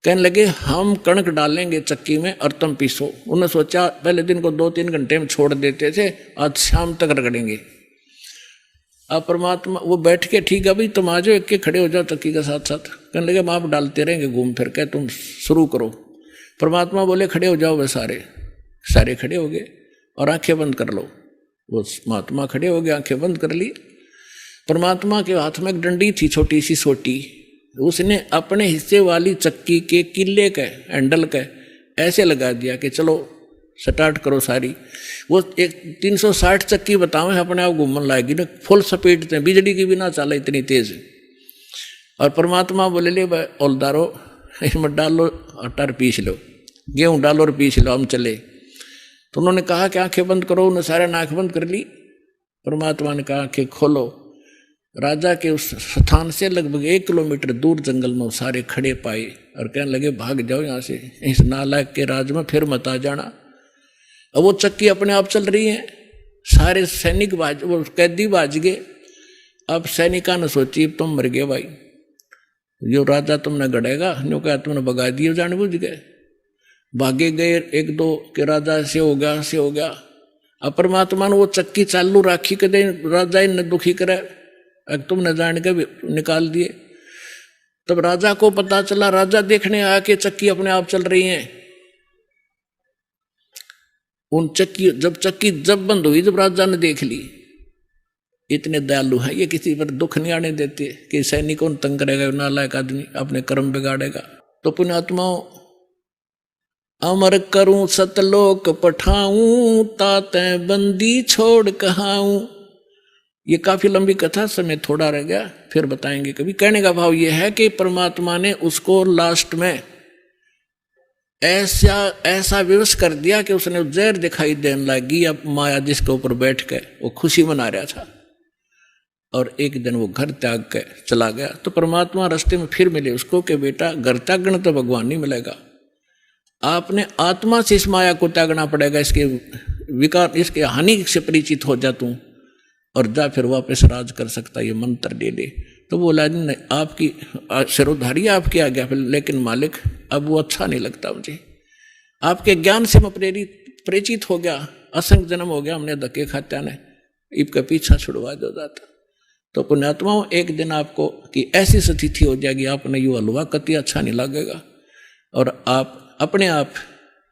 कहने लगे हम कणक डालेंगे चक्की में और तुम पीसो। उन्होंने सोचा पहले दिन को 2-3 घंटे में छोड़ देते थे, आज शाम तक रगड़ेंगे। अब परमात्मा वो बैठ के ठीक है भाई तुम आ जाओ, एक खड़े हो जाओ चक्की के साथ साथ। कहने लगे हम आप डालते रहेंगे घूम फिर के, तुम शुरू करो। परमात्मा बोले खड़े हो जाओ, वे सारे खड़े हो गए और आंखें बंद कर लो। वो महात्मा खड़े हो गए, आंखें बंद कर ली। परमात्मा के हाथ में एक डंडी थी छोटी सी सोटी, उसने अपने हिस्से वाली चक्की के किले के हैंडल के ऐसे लगा दिया कि चलो स्टार्ट करो सारी। वो एक 360 चक्की बताओ अपने आप घूमने लाएगी ना, फुल स्पीड से, बिजली की भी ना चला इतनी तेज। और परमात्मा बोले ले औलदारो, इसमें डालो आटा पीस लो, गेहूं डालो और पीस लो, हम चले। तो उन्होंने कहा कि आंखें बंद करो, उन्होंने सारे आंख बंद कर ली। परमात्मा ने कहा आंखें खोलो। राजा के उस स्थान से लगभग 1 किलोमीटर दूर जंगल में सारे खड़े पाए और कहने लगे भाग जाओ यहाँ से, इस नालायक के राज में फिर मत आ जाना। अब वो चक्की अपने आप चल रही है, सारे सैनिक वो कैदी बाज गए। अब सैनिका ने सोची तुम मर गए भाई, जो राजा तुमने गड़ेगा, न्यू क्या तुमने भगा दिए जानबूझ गए। भागे गए 1-2 के राजा से हो गया। अब परमात्मा ने वो चक्की चालू राखी कदे राजा ने दुखी करे, तुमने जान के निकाल दिए। तब राजा को पता चला, राजा देखने आया कि चक्की अपने आप चल रही है। उन चक्की जब बंद हुई, जब राजा ने देख ली, इतने दयालु हैं ये, किसी पर दुख नहीं आने देते कि सैनिकों तंग करेगा, नालायक आदमी अपने कर्म बिगाड़ेगा। तो पुण्यात्माओं, अमर करूं सतलोक पठाऊं, ताते बंदी छोड़ कहाऊं। ये काफी लंबी कथा, समय थोड़ा रह गया, फिर बताएंगे कभी। कहने का भाव ये है कि परमात्मा ने उसको लास्ट में ऐसा विवश कर दिया कि उसने जहर दिखाई देने लगी। अब माया जिसके ऊपर बैठ के वो खुशी मना रहा था और एक दिन वो घर त्याग के चला गया। तो परमात्मा रास्ते में फिर मिले उसको कि बेटा घर त्यागना तो भगवान नहीं मिलेगा, आपने आत्मा से इस माया को त्यागना पड़ेगा, इसके विकार, इसके हानि से परिचित हो जा तू और जा फिर वापस राज कर सकता, ये मंत्र दे दे। तो बोला नहीं, आपकी सिरोधारी आपकी आ गया, लेकिन मालिक अब वो अच्छा नहीं लगता मुझे, आपके ज्ञान से मैं परिचित हो गया, असंख्य जन्म हो गया, हमने धक्के खात्या ने इनका पीछा छुड़वा दो जाता। तो पुण्यात्माओं, एक दिन आपको कि ऐसी स्थिति हो जाएगी, आपने यू हलवा कति अच्छा नहीं लगेगा और आप अपने आप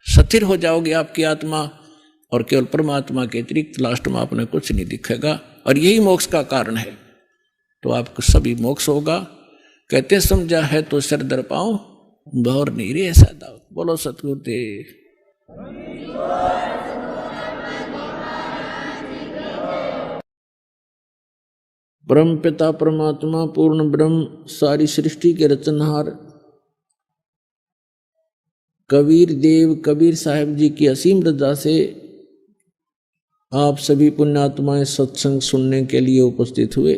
स्थिर हो जाओगे, आपकी आत्मा, और केवल परमात्मा के अतिरिक्त लास्ट में आपने कुछ नहीं दिखेगा। और यही मोक्ष का कारण है। तो आपको सभी मोक्ष होगा। कहते समझा है तो सिर दर पाओ, बहुर नहीं रे ऐसा दाव। बोलो सतगुरुदेव। परम पिता परमात्मा पूर्ण ब्रह्म सारी सृष्टि के रचनहार कबीर देव कबीर साहब जी की असीम रजा से आप सभी पुण्यात्माएं सत्संग सुनने के लिए उपस्थित हुए।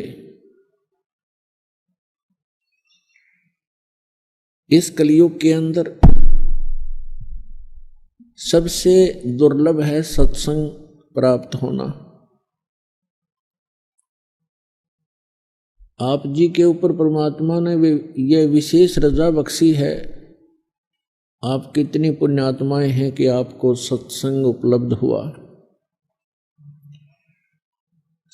इस कलयुग के अंदर सबसे दुर्लभ है सत्संग प्राप्त होना। आप जी के ऊपर परमात्मा ने यह विशेष रजा बख्शी है। आप कितनी पुण्यात्माएं हैं कि आपको सत्संग उपलब्ध हुआ।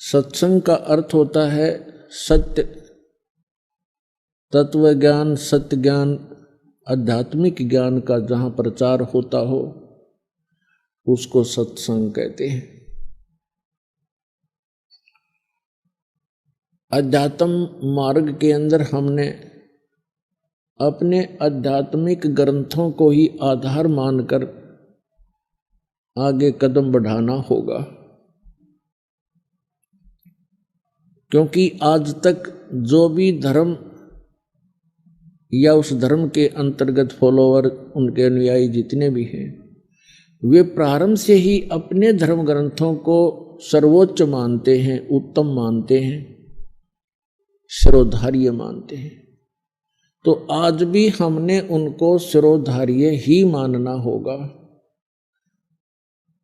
सत्संग का अर्थ होता है सत्य तत्व ज्ञान, सत्य ज्ञान, आध्यात्मिक ज्ञान का जहाँ प्रचार होता हो उसको सत्संग कहते हैं। अध्यात्म मार्ग के अंदर हमने अपने आध्यात्मिक ग्रंथों को ही आधार मानकर आगे कदम बढ़ाना होगा, क्योंकि आज तक जो भी धर्म या उस धर्म के अंतर्गत फॉलोअर, उनके अनुयायी जितने भी हैं, वे प्रारंभ से ही अपने धर्म ग्रंथों को सर्वोच्च मानते हैं, उत्तम मानते हैं, शिरोधार्य मानते हैं। तो आज भी हमने उनको शिरोधार्य ही मानना होगा।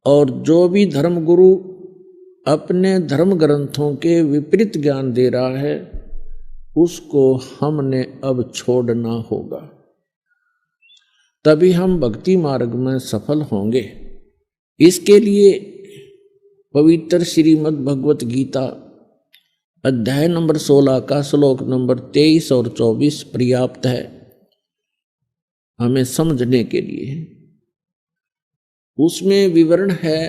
और जो भी धर्मगुरु अपने धर्म ग्रंथों के विपरीत ज्ञान दे रहा है, उसको हमने अब छोड़ना होगा, तभी हम भक्ति मार्ग में सफल होंगे। इसके लिए पवित्र श्रीमद् भगवत गीता अध्याय नंबर 16 का श्लोक नंबर 23 और 24 पर्याप्त है हमें समझने के लिए। उसमें विवरण है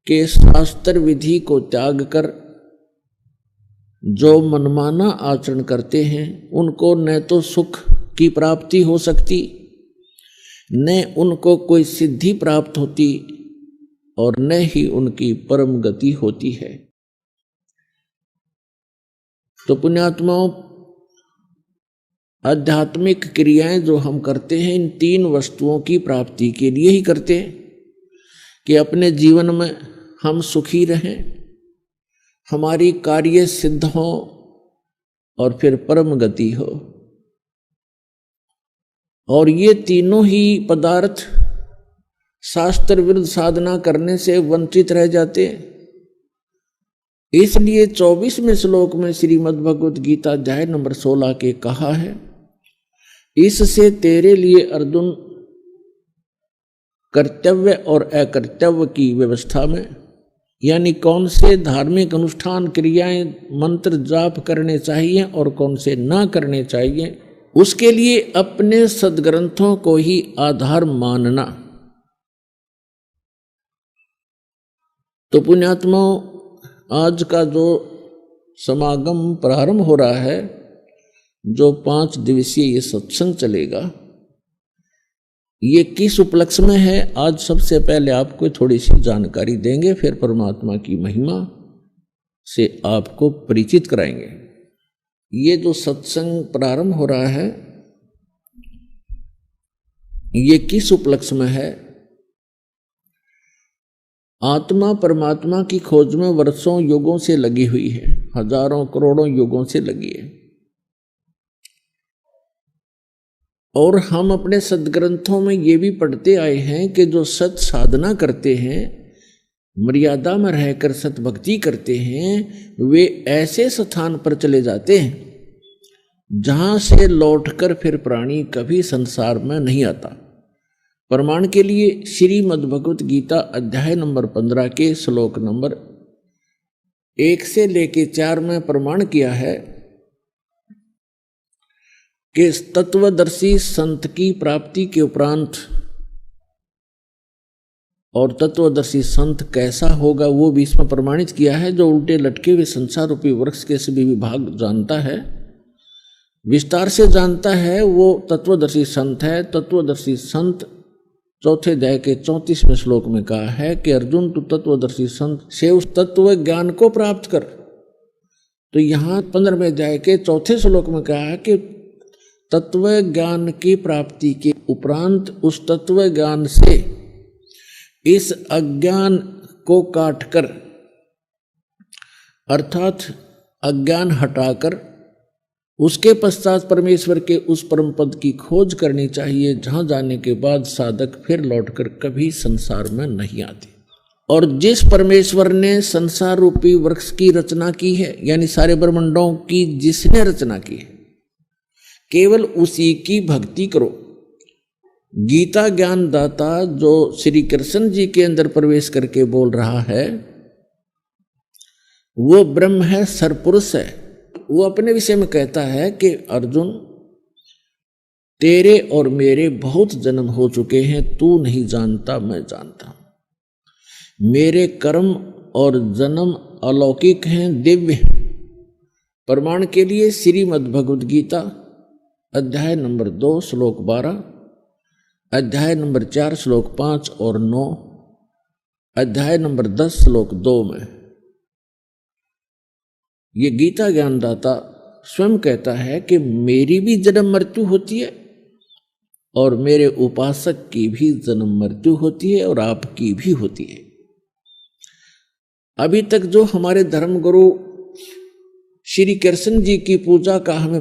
कि शास्त्र विधि को त्याग कर जो मनमाना आचरण करते हैं, उनको न तो सुख की प्राप्ति हो सकती, न उनको कोई सिद्धि प्राप्त होती, और न ही उनकी परम गति होती है। तो पुण्यात्माओं, आध्यात्मिक क्रियाएं जो हम करते हैं, इन 3 वस्तुओं की प्राप्ति के लिए ही करते हैं कि अपने जीवन में हम सुखी रहें, हमारी कार्य सिद्ध हो और फिर परम गति हो। और ये तीनों ही पदार्थ शास्त्र विरुद्ध साधना करने से वंचित रह जाते हैं। इसलिए 24वें श्लोक में श्रीमद् भगवत गीता अध्याय नंबर 16 के कहा है, इससे तेरे लिए अर्जुन कर्तव्य और अकर्तव्य की व्यवस्था में, यानी कौन से धार्मिक अनुष्ठान क्रियाएं मंत्र जाप करने चाहिए और कौन से ना करने चाहिए, उसके लिए अपने सद्ग्रंथों को ही आधार मानना। तो पुण्यात्माओं, आज का जो समागम प्रारंभ हो रहा है, जो 5 दिवसीय ये सत्संग चलेगा, ये किस उपलक्ष्य में है, आज सबसे पहले आपको थोड़ी सी जानकारी देंगे, फिर परमात्मा की महिमा से आपको परिचित कराएंगे। ये जो सत्संग प्रारंभ हो रहा है, ये किस उपलक्ष्य में है? आत्मा परमात्मा की खोज में वर्षों युगों से लगी हुई है, हजारों करोड़ों युगों से लगी है। और हम अपने सद्ग्रंथों में ये भी पढ़ते आए हैं कि जो सत साधना करते हैं, मर्यादा में रहकर सत भक्ति करते हैं, वे ऐसे स्थान पर चले जाते हैं जहां से लौटकर फिर प्राणी कभी संसार में नहीं आता। प्रमाण के लिए श्रीमद् भगवत गीता अध्याय नंबर 15 के श्लोक नंबर 1 से लेके 4 में प्रमाण किया है कि तत्वदर्शी संत की प्राप्ति के उपरांत, और तत्वदर्शी संत कैसा होगा वो भी इसमें प्रमाणित किया है। जो उल्टे लटके हुए संसार रूपी वृक्ष के सभी विभाग जानता है, विस्तार से जानता है, वो तत्वदर्शी संत है। तत्वदर्शी संत 4 अध्याय के 34वें श्लोक में कहा है कि अर्जुन, तू तत्वदर्शी संत से उस तत्व ज्ञान को प्राप्त कर। तो यहाँ 15वें अध्याय के 4 श्लोक में कहा है कि तत्व ज्ञान की प्राप्ति के उपरांत उस तत्व ज्ञान से इस अज्ञान को काटकर, अर्थात अज्ञान हटाकर, उसके पश्चात परमेश्वर के उस परम पद की खोज करनी चाहिए, जहां जाने के बाद साधक फिर लौटकर कभी संसार में नहीं आते। और जिस परमेश्वर ने संसार रूपी वृक्ष की रचना की है, यानी सारे ब्रह्मांडों की जिसने रचना की है, केवल उसी की भक्ति करो। गीता ज्ञान दाता जो श्री कृष्ण जी के अंदर प्रवेश करके बोल रहा है, वो ब्रह्म है, सरपुरुष है। वो अपने विषय में कहता है कि अर्जुन, तेरे और मेरे बहुत जन्म हो चुके हैं, तू नहीं जानता मैं जानता हूं। मेरे कर्म और जन्म अलौकिक हैं, दिव्य हैं। प्रमाण के लिए श्रीमद् भगवद गीता अध्याय नंबर 2 श्लोक 12, अध्याय नंबर 4 श्लोक 5 और 9, अध्याय नंबर 10 श्लोक 2 में ये गीता ज्ञानदाता स्वयं कहता है कि मेरी भी जन्म मृत्यु होती है और मेरे उपासक की भी जन्म मृत्यु होती है और आपकी भी होती है। अभी तक जो हमारे धर्मगुरु श्री कृष्ण जी की पूजा का हमें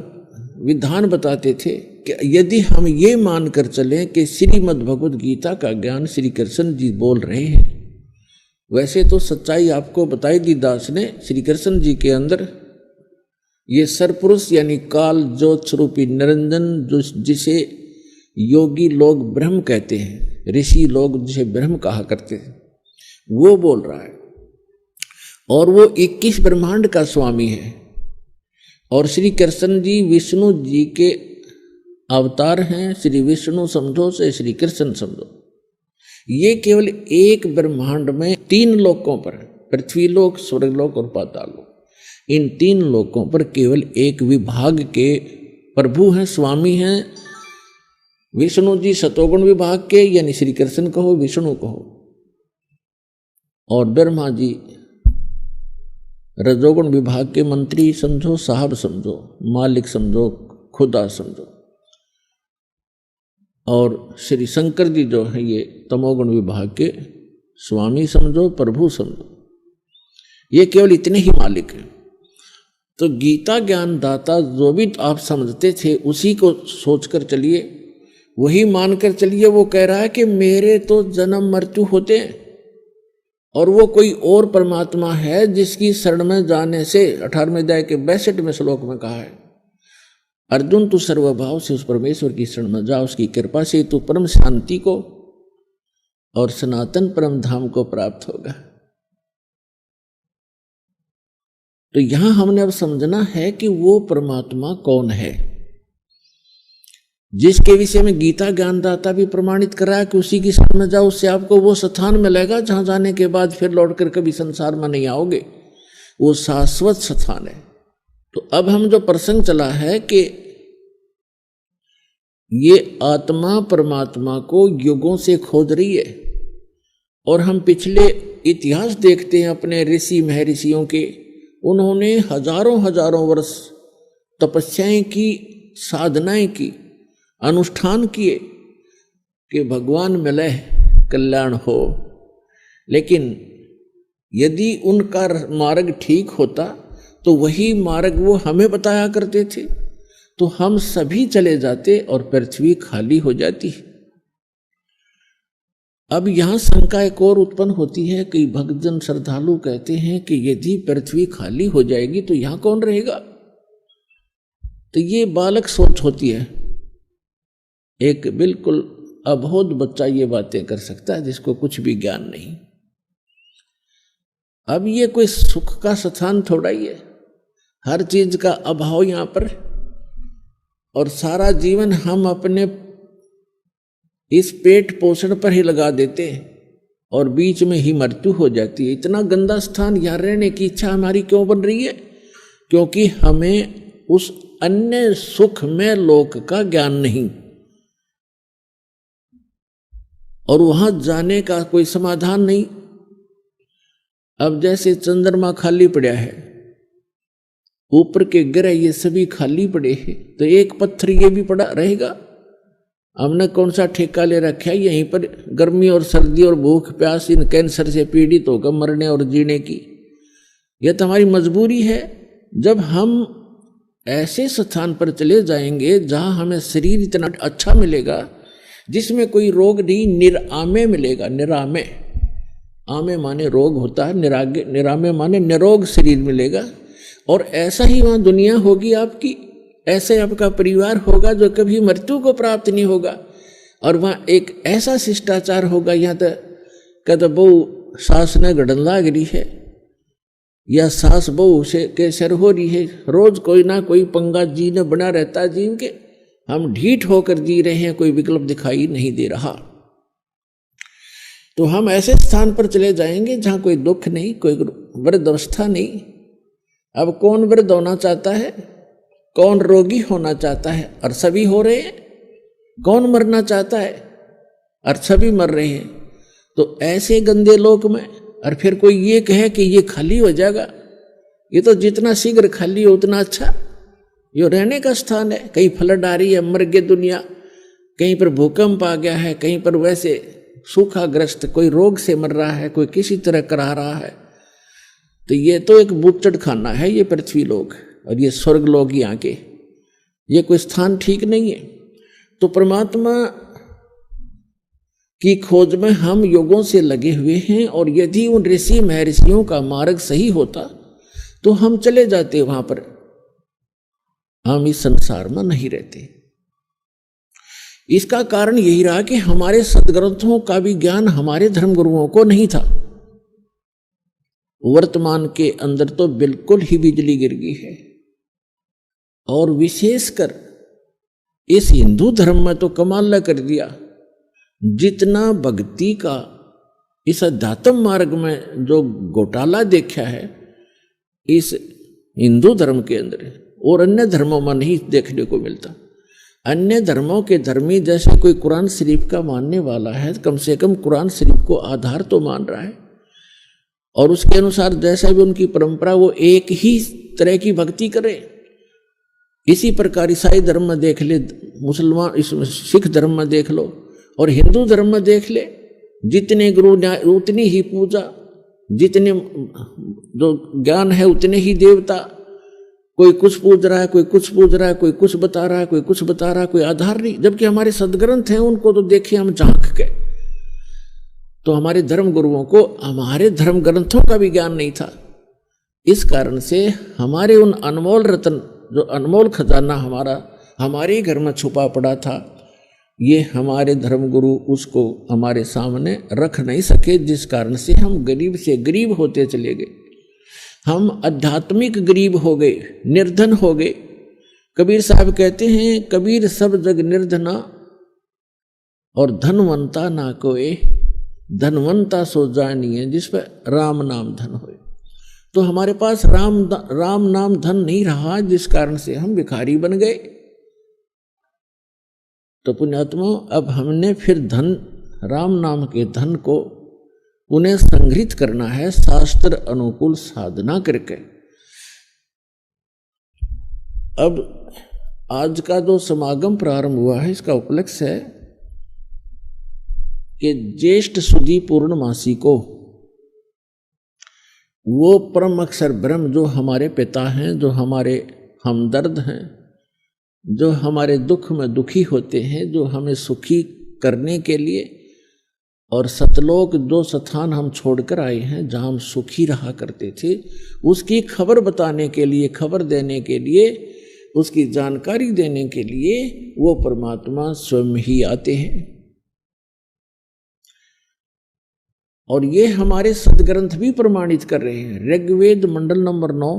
विधान बताते थे कि यदि हम ये मानकर चलें कि श्रीमद् भगवद गीता का ज्ञान श्री कृष्ण जी बोल रहे हैं, वैसे तो सच्चाई आपको बताई दी दास ने। श्री कृष्ण जी के अंदर ये सरपुरुष यानी काल ज्योत स्वरूपी निरंजन, जिसे योगी लोग ब्रह्म कहते हैं, ऋषि लोग जिसे ब्रह्म कहा करते हैं, वो बोल रहा है। और वो 21 ब्रह्मांड का स्वामी है। और श्री कृष्ण जी विष्णु जी के अवतार हैं। श्री विष्णु समझो से श्री कृष्ण समझो। ये केवल एक ब्रह्मांड में 3 लोकों पर, पृथ्वी लोक, स्वर्गलोक और पाताल लोक, इन 3 लोकों पर केवल एक विभाग के प्रभु हैं, स्वामी हैं। विष्णु जी सतोगुण विभाग के, यानी श्री कृष्ण कहो, विष्णु कहो, और ब्रह्मा जी रजोगुण विभाग के मंत्री समझो, साहब समझो, मालिक समझो, खुदा समझो। और श्री शंकर जी जो है ये तमोगुण विभाग के स्वामी समझो, प्रभु समझो। ये केवल इतने ही मालिक हैं। तो गीता ज्ञान दाता जो भी आप समझते थे उसी को सोचकर चलिए, वही मानकर चलिए। वो कह रहा है कि मेरे तो जन्म मृत्यु होते हैं और वो कोई और परमात्मा है जिसकी शरण में जाने से 18वें अध्याय के 62वें श्लोक में कहा है, अर्जुन तू सर्वभाव से उस परमेश्वर की शरण में जा, उसकी कृपा से तू परम शांति को और सनातन परम धाम को प्राप्त होगा। तो यहां हमने अब समझना है कि वो परमात्मा कौन है, जिसके विषय में गीता ज्ञानदाता भी प्रमाणित कर रहा है कि उसी की शरण में जाओ, उससे आपको वो स्थान मिलेगा जहां जाने के बाद फिर लौटकर कभी संसार में नहीं आओगे। वो शाश्वत स्थान है। तो अब हम जो प्रसंग चला है कि ये आत्मा परमात्मा को युगों से खोज रही है, और हम पिछले इतिहास देखते हैं अपने ऋषि महर्षियों के, उन्होंने हजारों हजारों वर्ष तपस्याएं की, साधनाएं की, अनुष्ठान किए कि भगवान मिले कल्याण हो। लेकिन यदि उनका मार्ग ठीक होता तो वही मार्ग वो हमें बताया करते थे, तो हम सभी चले जाते और पृथ्वी खाली हो जाती। अब यहां शंका एक और उत्पन्न होती है कि भक्तजन श्रद्धालु कहते हैं कि यदि पृथ्वी खाली हो जाएगी तो यहां कौन रहेगा। तो ये बालक सोच होती है। एक बिल्कुल अबोध बच्चा ये बातें कर सकता है जिसको कुछ भी ज्ञान नहीं। अब ये कोई सुख का स्थान थोड़ा ही है, हर चीज का अभाव यहां पर, और सारा जीवन हम अपने इस पेट पोषण पर ही लगा देते हैं और बीच में ही मृत्यु हो जाती है। इतना गंदा स्थान यहां रहने की इच्छा हमारी क्यों बन रही है? क्योंकि हमें उस अन्य सुख में लोक का ज्ञान नहीं, और वहां जाने का कोई समाधान नहीं। अब जैसे चंद्रमा खाली पड़ा है, ऊपर के ग्रह ये सभी खाली पड़े हैं, तो एक पत्थर ये भी पड़ा रहेगा। हमने कौन सा ठेका ले रखा है यहीं पर गर्मी और सर्दी और भूख प्यास, इन कैंसर से पीड़ित होकर मरने और जीने की? यह तो हमारी मजबूरी है। जब हम ऐसे स्थान पर चले जाएंगे जहां हमें शरीर इतना अच्छा मिलेगा जिसमें कोई रोग नहीं, निरामे मिलेगा। निरामे, आमे माने रोग होता है, निरामे माने निरोग शरीर मिलेगा। और ऐसा ही वहां दुनिया होगी आपकी, ऐसे आपका परिवार होगा जो कभी मृत्यु को प्राप्त नहीं होगा। और वहां एक ऐसा शिष्टाचार होगा, यहाँ तो कद बहु सास ने गड़न लाग रही है या सास बहू से के सर हो रही है, रोज कोई ना कोई पंगा जी ने बना रहता है जीव के। हम ढीठ होकर जी रहे हैं, कोई विकल्प दिखाई नहीं दे रहा। तो हम ऐसे स्थान पर चले जाएंगे जहां कोई दुख नहीं, कोई वृद्ध अवस्था नहीं। अब कौन वृद्ध होना चाहता है, कौन रोगी होना चाहता है, और सभी हो रहे हैं। कौन मरना चाहता है, और सभी मर रहे हैं। तो ऐसे गंदे लोक में और फिर कोई ये कहे कि ये खाली हो जाएगा, ये तो जितना शीघ्र खाली हो उतना अच्छा। ये रहने का स्थान है, कहीं फ्लड आ रही है, मर गई दुनिया, कहीं पर भूकंप आ गया है, कहीं पर वैसे सूखाग्रस्त, कोई रोग से मर रहा है, कोई किसी तरह करा रहा है। तो ये तो एक बूचड़ खाना है ये पृथ्वी लोक, और ये स्वर्ग लोक यहाँ के, ये कोई स्थान ठीक नहीं है। तो परमात्मा की खोज में हम युगों से लगे हुए हैं, और यदि उन ऋषि महर्षियों का मार्ग सही होता तो हम चले जाते वहां पर, हम इस संसार में नहीं रहते। इसका कारण यही रहा कि हमारे सदग्रंथों का भी ज्ञान हमारे धर्मगुरुओं को नहीं था। वर्तमान के अंदर तो बिल्कुल ही बिजली गिर गई है, और विशेषकर इस हिंदू धर्म में तो कमाल कर दिया। जितना भक्ति का इस अध्यात्म मार्ग में जो घोटाला देखा है इस हिंदू धर्म के अंदर, और अन्य धर्मों में नहीं देखने को मिलता। अन्य धर्मों के धर्मी जैसे कोई कुरान शरीफ का मानने वाला है, कम से कम कुरान शरीफ को आधार तो मान रहा है, और उसके अनुसार जैसा भी उनकी परंपरा वो एक ही तरह की भक्ति करे। इसी प्रकार ईसाई धर्म में देख ले, मुसलमान इसमें सिख धर्म में देख लो, और हिंदू धर्म में देख ले, जितने गुरु उतनी ही पूजा, जितने जो ज्ञान है उतने ही देवता। कोई कुछ पूज रहा है, कोई कुछ पूज रहा है, कोई कुछ बता रहा है, कोई कुछ बता रहा है, कोई आधार नहीं। जबकि हमारे सदग्रंथ हैं, उनको तो देखे हम झांक के। तो हमारे धर्म गुरुओं को हमारे धर्म ग्रंथों का भी ज्ञान नहीं था। इस कारण से हमारे उन अनमोल रत्न, जो अनमोल खजाना हमारे घर में छुपा पड़ा था, ये हमारे धर्मगुरु उसको हमारे सामने रख नहीं सके, जिस कारण से हम गरीब से गरीब होते चले गए। हम आध्यात्मिक गरीब हो गए, निर्धन हो गए। कबीर साहब कहते हैं, कबीर सब जग निर्धना और धनवंता ना कोई, धनवंता सो जानिए जिस पर राम नाम धन होए। तो हमारे पास राम नाम धन नहीं रहा, जिस कारण से हम भिखारी बन गए। तो पुण्यात्मा, अब हमने फिर धन, राम नाम के धन को उन्हें संग्रहित करना है शास्त्र अनुकूल साधना करके। अब आज का जो समागम प्रारंभ हुआ है, इसका उपलक्ष्य है कि ज्येष्ठ सुदी पूर्णमासी को वो परम अक्षर ब्रह्म जो हमारे पिता हैं, जो हमारे हमदर्द हैं, जो हमारे दुख में दुखी होते हैं, जो हमें सुखी करने के लिए, और सतलोक जो स्थान हम छोड़कर आए हैं जहाँ हम सुखी रहा करते थे, उसकी खबर बताने के लिए, खबर देने के लिए, उसकी जानकारी देने के लिए वो परमात्मा स्वयं ही आते हैं। और ये हमारे सदग्रंथ भी प्रमाणित कर रहे हैं। ऋग्वेद मंडल नंबर 9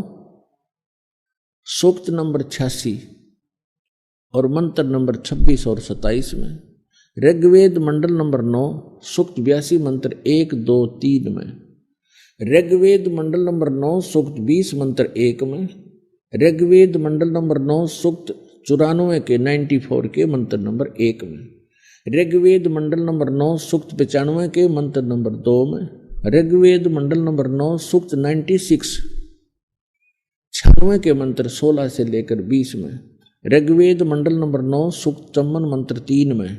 सूक्त नंबर 86 और मंत्र नंबर 26 और 27 में, ऋग्वेद मंडल नंबर 9 सूक्त 82 मंत्र 1, 2, 3 में, ऋग्वेद मंडल नंबर 9 सूक्त 20 मंत्र 1 में, ऋग्वेद मंडल नंबर 9 सूक्त 94 के 94 के मंत्र नंबर 1 में, ऋग्वेद मंडल नंबर 9 सूक्त 95 के मंत्र नंबर 2 में, ऋग्वेद मंडल नंबर 9 सूक्त 96 96 के मंत्र 16 से लेकर 20 में, ऋग्वेद मंडल नंबर 9 सूक्त 54 मंत्र 3 में,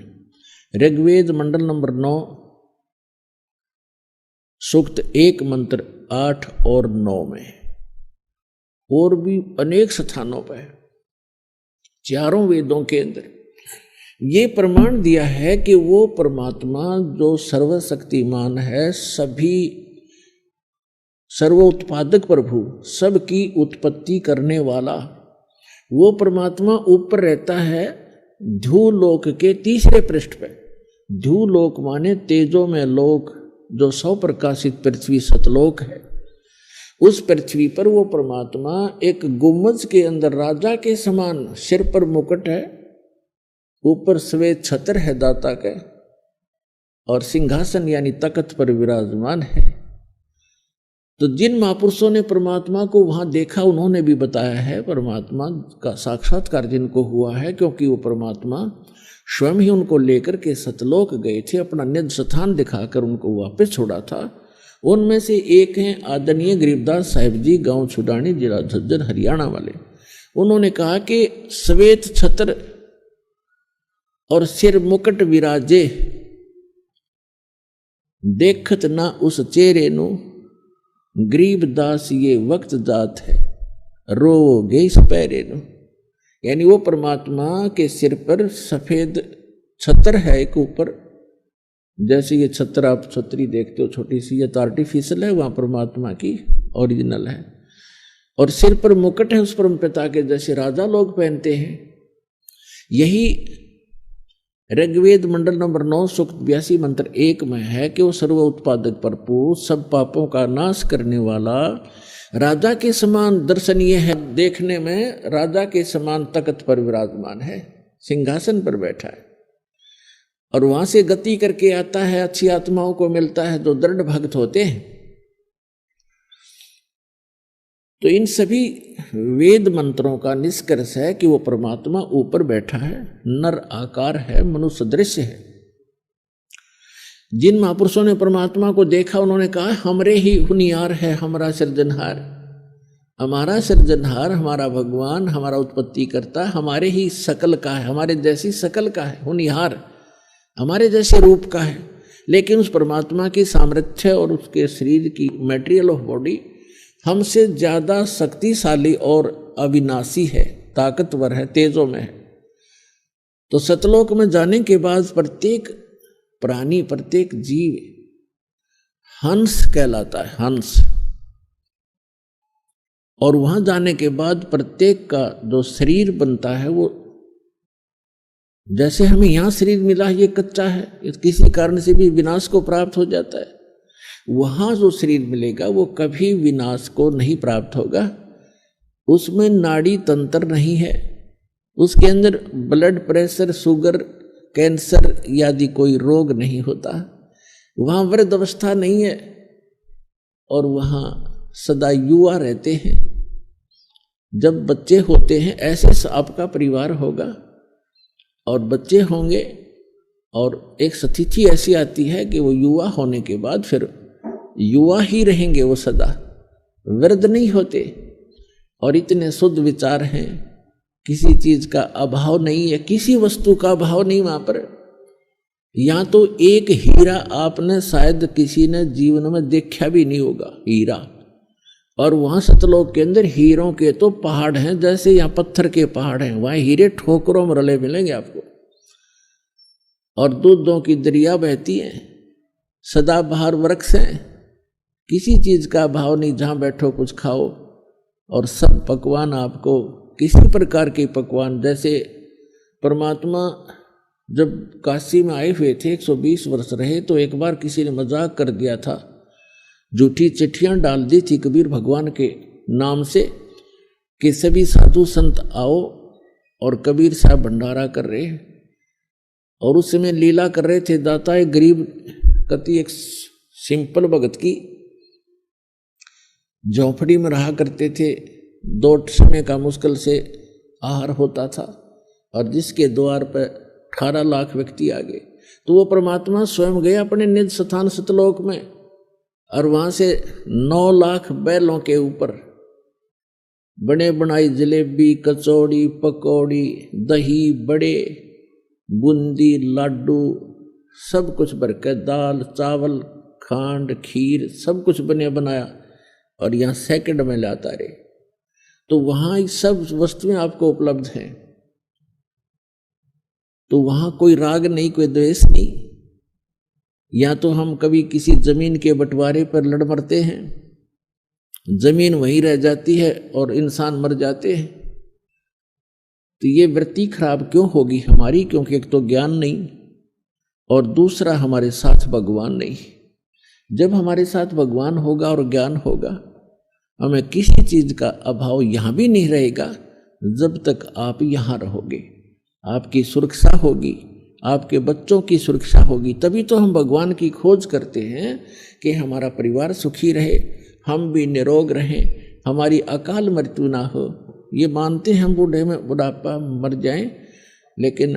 ऋग्वेद मंडल नंबर 9 सूक्त 1 मंत्र 8 और 9 में, और भी अनेक स्थानों पर चारों वेदों के अंदर ये प्रमाण दिया है कि वो परमात्मा जो सर्वशक्तिमान है, सभी सर्वोत्पादक प्रभु, सबकी उत्पत्ति करने वाला, वो परमात्मा ऊपर रहता है ध्रुवलोक के तीसरे पृष्ठ पे। ध्रुवलोक माने तेजो में लोक, जो सौ प्रकाशित पृथ्वी सतलोक है। उस पृथ्वी पर वो परमात्मा एक गुम्बज के अंदर राजा के समान, सिर पर मुकुट है, ऊपर श्वेत छत्र है दाता के, और सिंहासन यानी तख्त पर विराजमान है। तो जिन महापुरुषों ने परमात्मा को वहां देखा उन्होंने भी बताया है परमात्मा का साक्षात्कार जिनको हुआ है, क्योंकि वो परमात्मा स्वयं ही उनको लेकर के सतलोक गए थे, अपना निज स्थान दिखाकर उनको वापस छोड़ा था। उनमें से एक हैं आदरणीय गरीबदास साहिब जी, गांव छुडानी, जिला झज्जर, हरियाणा वाले। उन्होंने कहा कि श्वेत छत्र और सिर मुकुट विराजे, देखत ना उस चेहरे नु, गरीबदास ये वक्त जात है, रोगे इस पैरे नु। यानी वो परमात्मा के सिर पर सफेद छत्र है एक ऊपर, जैसे ये छत्र आप छतरी देखते हो छोटी सी, ये तो आर्टिफिशियल है, वहां परमात्मा की ओरिजिनल है। और सिर पर मुकुट है उस परम पिता के, जैसे राजा लोग पहनते हैं। यही ऋग्वेद मंडल नंबर 9 सूक्त 82 मंत्र 1 में है कि वो सर्व उत्पादक भरपूर, सब पापों का नाश करने वाला, राजा के समान दर्शनीय है, देखने में राजा के समान तख्त पर विराजमान है, सिंहासन पर बैठा है, और वहां से गति करके आता है, अच्छी आत्माओं को मिलता है जो दृढ़ भक्त होते हैं। तो इन सभी वेद मंत्रों का निष्कर्ष है कि वो परमात्मा ऊपर बैठा है, नर आकार है, मनुष्य दृश्य है। जिन महापुरुषों ने परमात्मा को देखा उन्होंने कहा हमरे ही हुनियार है हमारा सृजनहार, हमारा सृजनहार, हमारा भगवान, हमारा उत्पत्ति करता, हमारे ही शकल का है, हमारे जैसी शकल का है, हुनियार हमारे जैसे रूप का है। लेकिन उस परमात्मा की सामर्थ्य और उसके शरीर की मटेरियल ऑफ बॉडी हमसे ज्यादा शक्तिशाली और अविनाशी है, ताकतवर है, तेजों में है। तो सतलोक में जाने के बाद प्रत्येक प्राणी, प्रत्येक जीव हंस कहलाता है, हंस। और वहां जाने के बाद प्रत्येक का जो शरीर बनता है वो, जैसे हमें यहां शरीर मिला ये कच्चा है, किसी कारण से भी विनाश को प्राप्त हो जाता है, वहां जो शरीर मिलेगा वो कभी विनाश को नहीं प्राप्त होगा। उसमें नाड़ी तंत्र नहीं है, उसके अंदर ब्लड प्रेशर, शुगर, कैंसर आदि कोई रोग नहीं होता, वहां वृद्ध अवस्था नहीं है, और वहां सदा युवा रहते हैं। जब बच्चे होते हैं ऐसे आपका परिवार होगा और बच्चे होंगे, और एक स्थिति ऐसी आती है कि वो युवा होने के बाद फिर युवा ही रहेंगे, वो सदा वृद्ध नहीं होते, और इतने शुद्ध विचार हैं, किसी चीज का अभाव नहीं है, किसी वस्तु का अभाव नहीं वहां पर। या तो एक हीरा आपने शायद किसी ने जीवन में देखा भी नहीं होगा, हीरा। और वहां सतलोक के अंदर हीरों के तो पहाड़ हैं, जैसे यहाँ पत्थर के पहाड़ हैं, वहां हीरे ठोकरों में रले मिलेंगे आपको। और दूधों की दरिया बहती हैं, सदाबहार वृक्ष हैं, किसी चीज का अभाव नहीं, जहां बैठो कुछ खाओ। और सब पकवान आपको किसी प्रकार के पकवान, जैसे परमात्मा जब काशी में आए हुए थे 120 वर्ष रहे, तो एक बार किसी ने मजाक कर दिया था, झूठी चिट्ठियां डाल दी थी कबीर भगवान के नाम से कि सभी साधु संत आओ, और कबीर साहब भंडारा कर रहे हैं, और उस समय लीला कर रहे थे। दाता एक गरीब कति एक सिंपल भगत की झोंपड़ी में रहा करते थे, 2 समय का मुश्किल से आहार होता था, और जिसके द्वार पर 18 लाख व्यक्ति आ गए। तो वो परमात्मा स्वयं गए अपने निज स्थान सतलोक में, और वहां से 9 लाख बैलों के ऊपर बने बनाई जलेबी, कचौड़ी, पकौड़ी, दही, बड़े, बूंदी, लाडू, सब कुछ भरकर, दाल, चावल, खांड, खीर, सब कुछ बने बनाया, और यहाँ सेकंड में लाता रहे। तो वहां सब वस्तुएं आपको उपलब्ध हैं। तो वहां कोई राग नहीं, कोई द्वेष नहीं। या तो हम कभी किसी जमीन के बंटवारे पर लड़ मरते हैं, जमीन वहीं रह जाती है और इंसान मर जाते हैं। तो ये वृत्ति खराब क्यों होगी हमारी? क्योंकि एक तो ज्ञान नहीं, और दूसरा हमारे साथ भगवान नहीं। जब हमारे साथ भगवान होगा और ज्ञान होगा, हमें किसी चीज का अभाव यहां भी नहीं रहेगा जब तक आप यहां रहोगे। आपकी सुरक्षा होगी, आपके बच्चों की सुरक्षा होगी, तभी तो हम भगवान की खोज करते हैं कि हमारा परिवार सुखी रहे, हम भी निरोग रहें, हमारी अकाल मृत्यु ना हो। ये मानते हैं हम बूढ़े में बुढ़ापा मर जाएं, लेकिन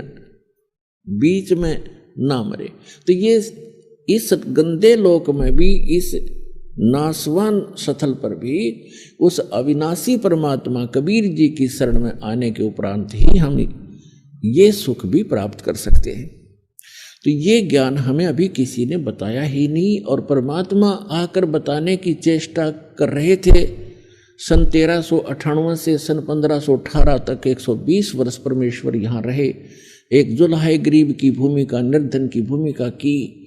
बीच में ना मरे। तो ये इस गंदे लोक में भी, इस नासवान स्थल पर भी उस अविनाशी परमात्मा कबीर जी की शरण में आने के उपरांत ही हम ये सुख भी प्राप्त कर सकते हैं। तो ये ज्ञान हमें अभी किसी ने बताया ही नहीं, और परमात्मा आकर बताने की चेष्टा कर रहे थे। सन 1398 से सन 1518 तक 120 वर्ष परमेश्वर यहाँ रहे, एक जुल्हा गरीब की भूमिका, निर्धन की भूमिका की।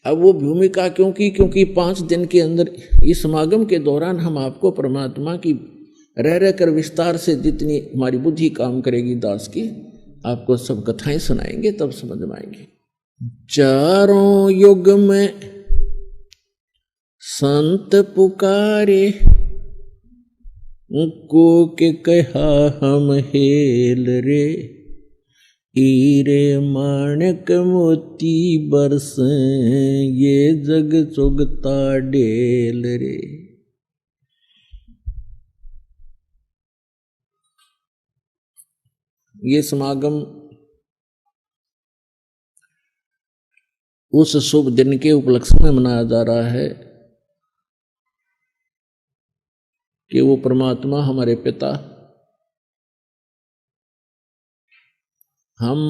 अब वो भूमिका क्यों की? क्योंकि 5 दिन के अंदर इस समागम के दौरान हम आपको परमात्मा की रह कर विस्तार से जितनी हमारी बुद्धि काम करेगी दास की, आपको सब कथाएं सुनाएंगे, तब समझ में आएंगे। चारों युग में संत पुकारे, को के कहा हम हेल रे, हीरे माणक मोती बरस, ये जग चुगता डेल रे। ये समागम उस शुभ दिन के उपलक्ष्य में मनाया जा रहा है कि वो परमात्मा हमारे पिता हम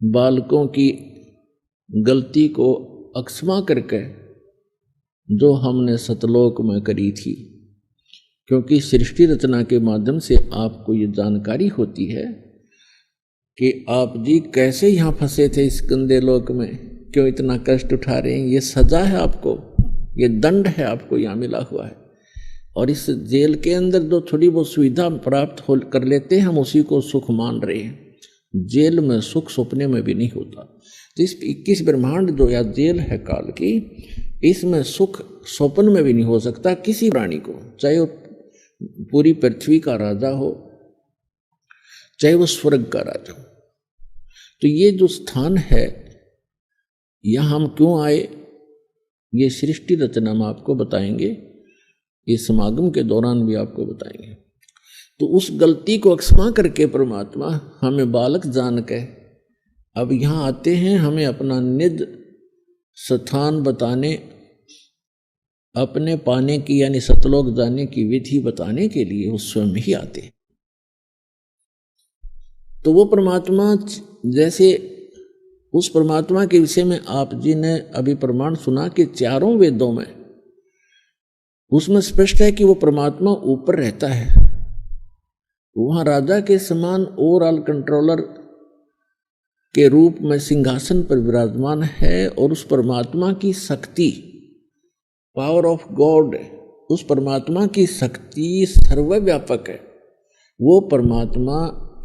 बालकों की गलती को अक्षमा करके जो हमने सतलोक में करी थी, क्योंकि सृष्टि रचना के माध्यम से आपको ये जानकारी होती है कि आप जी कैसे यहाँ फंसे थे इस गंदे लोक में, क्यों इतना कष्ट उठा रहे हैं। ये सजा है आपको, ये दंड है आपको यहाँ मिला हुआ है। और इस जेल के अंदर जो थोड़ी बहुत सुविधा प्राप्त हो कर लेते हैं, हम उसी को सुख मान रहे हैं। जेल में सुख सपने में भी नहीं होता। तो इस 21 ब्रह्मांड जो या जेल है काल की, इसमें सुख स्वप्न में भी नहीं हो सकता किसी प्राणी को, चाहे वो पूरी पृथ्वी का राजा हो, चाहे वो स्वर्ग का राजा हो। तो ये जो स्थान है, यहाँ हम क्यों आए, ये सृष्टि रचना में आपको बताएंगे, इस समागम के दौरान भी आपको बताएंगे। तो उस गलती को अक्षमा करके परमात्मा हमें बालक जान के अब यहाँ आते हैं, हमें अपना निज स्थान बताने, अपने पाने की यानी सतलोक जाने की विधि बताने के लिए वो स्वयं ही आते हैं। तो वो परमात्मा, जैसे उस परमात्मा के विषय में आप जी ने अभी प्रमाण सुना कि चारों वेदों में उसमें स्पष्ट है कि वो परमात्मा ऊपर रहता है, वहां राजा के समान ओवरऑल कंट्रोलर के रूप में सिंहासन पर विराजमान है। और उस परमात्मा की शक्ति, पावर ऑफ गॉड, उस परमात्मा की शक्ति सर्वव्यापक है। वो परमात्मा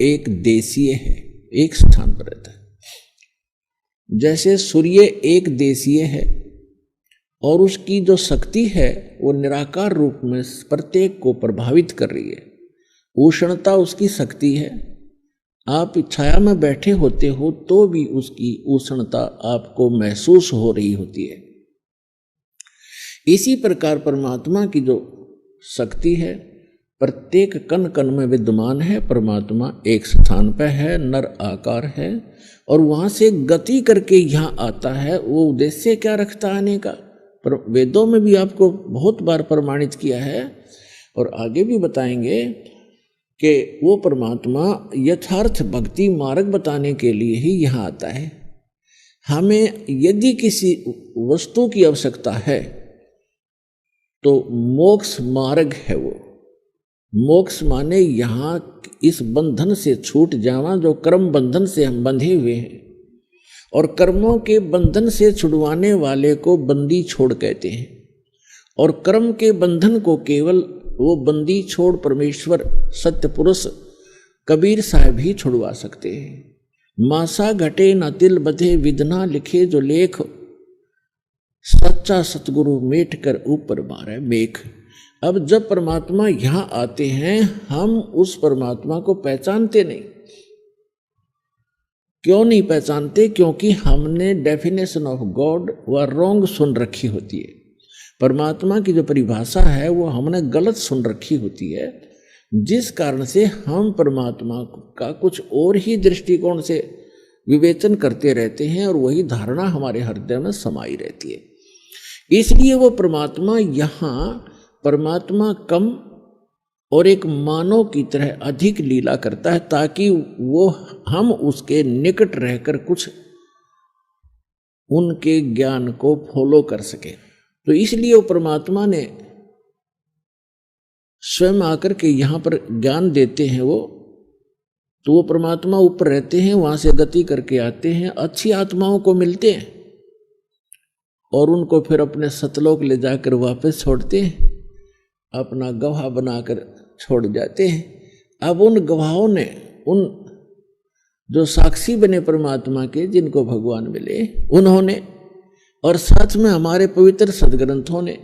एक देशीय है, एक स्थान पर रहता है। जैसे सूर्य एक देशीय है और उसकी जो शक्ति है वो निराकार रूप में प्रत्येक को प्रभावित कर रही है। उष्णता उसकी शक्ति है। आप छाया में बैठे होते हो तो भी उसकी उष्णता आपको महसूस हो रही होती है। इसी प्रकार परमात्मा की जो शक्ति है प्रत्येक कण कण में विद्यमान है। परमात्मा एक स्थान पर है, नर आकार है, और वहां से गति करके यहाँ आता है। वो उद्देश्य क्या रखता आने का, पर वेदों में भी आपको बहुत बार प्रमाणित किया है और आगे भी बताएंगे कि वो परमात्मा यथार्थ भक्ति मार्ग बताने के लिए ही यहाँ आता है। हमें यदि किसी वस्तु की आवश्यकता है तो मोक्ष मार्ग है वो। मोक्ष माने यहाँ इस बंधन से छूट जाना जो कर्म बंधन से हम बंधे हुए हैं, और कर्मों के बंधन से छुड़वाने वाले को बंदी छोड़ कहते हैं। और कर्म के बंधन को केवल वो बंदी छोड़ परमेश्वर सत्य पुरुष कबीर साहब ही छुड़वा सकते हैं। मासा घटे न तिल बधे विधना लिखे जो लेख, सच्चा सतगुरु मेट कर ऊपर मारे मेख। अब जब परमात्मा यहाँ आते हैं हम उस परमात्मा को पहचानते नहीं, क्यों नहीं पहचानते? क्योंकि हमने डेफिनेशन ऑफ गॉड व रॉन्ग सुन रखी होती है। परमात्मा की जो परिभाषा है वो हमने गलत सुन रखी होती है, जिस कारण से हम परमात्मा का कुछ और ही दृष्टिकोण से विवेचन करते रहते हैं और वही धारणा हमारे हृदय में समाई रहती है। इसलिए वो परमात्मा यहाँ परमात्मा कम और एक मानव की तरह अधिक लीला करता है, ताकि वो हम उसके निकट रहकर कुछ उनके ज्ञान को फॉलो कर सके। तो इसलिए वो परमात्मा ने स्वयं आकर के यहाँ पर ज्ञान देते हैं। तो वो परमात्मा ऊपर रहते हैं, वहां से गति करके आते हैं, अच्छी आत्माओं को मिलते हैं और उनको फिर अपने सतलोक ले जाकर वापस छोड़ते हैं, अपना गवाह बनाकर छोड़ जाते हैं। अब उन गवाहों ने, उन जो साक्षी बने परमात्मा के, जिनको भगवान मिले, उन्होंने और साथ में हमारे पवित्र सदग्रंथों ने,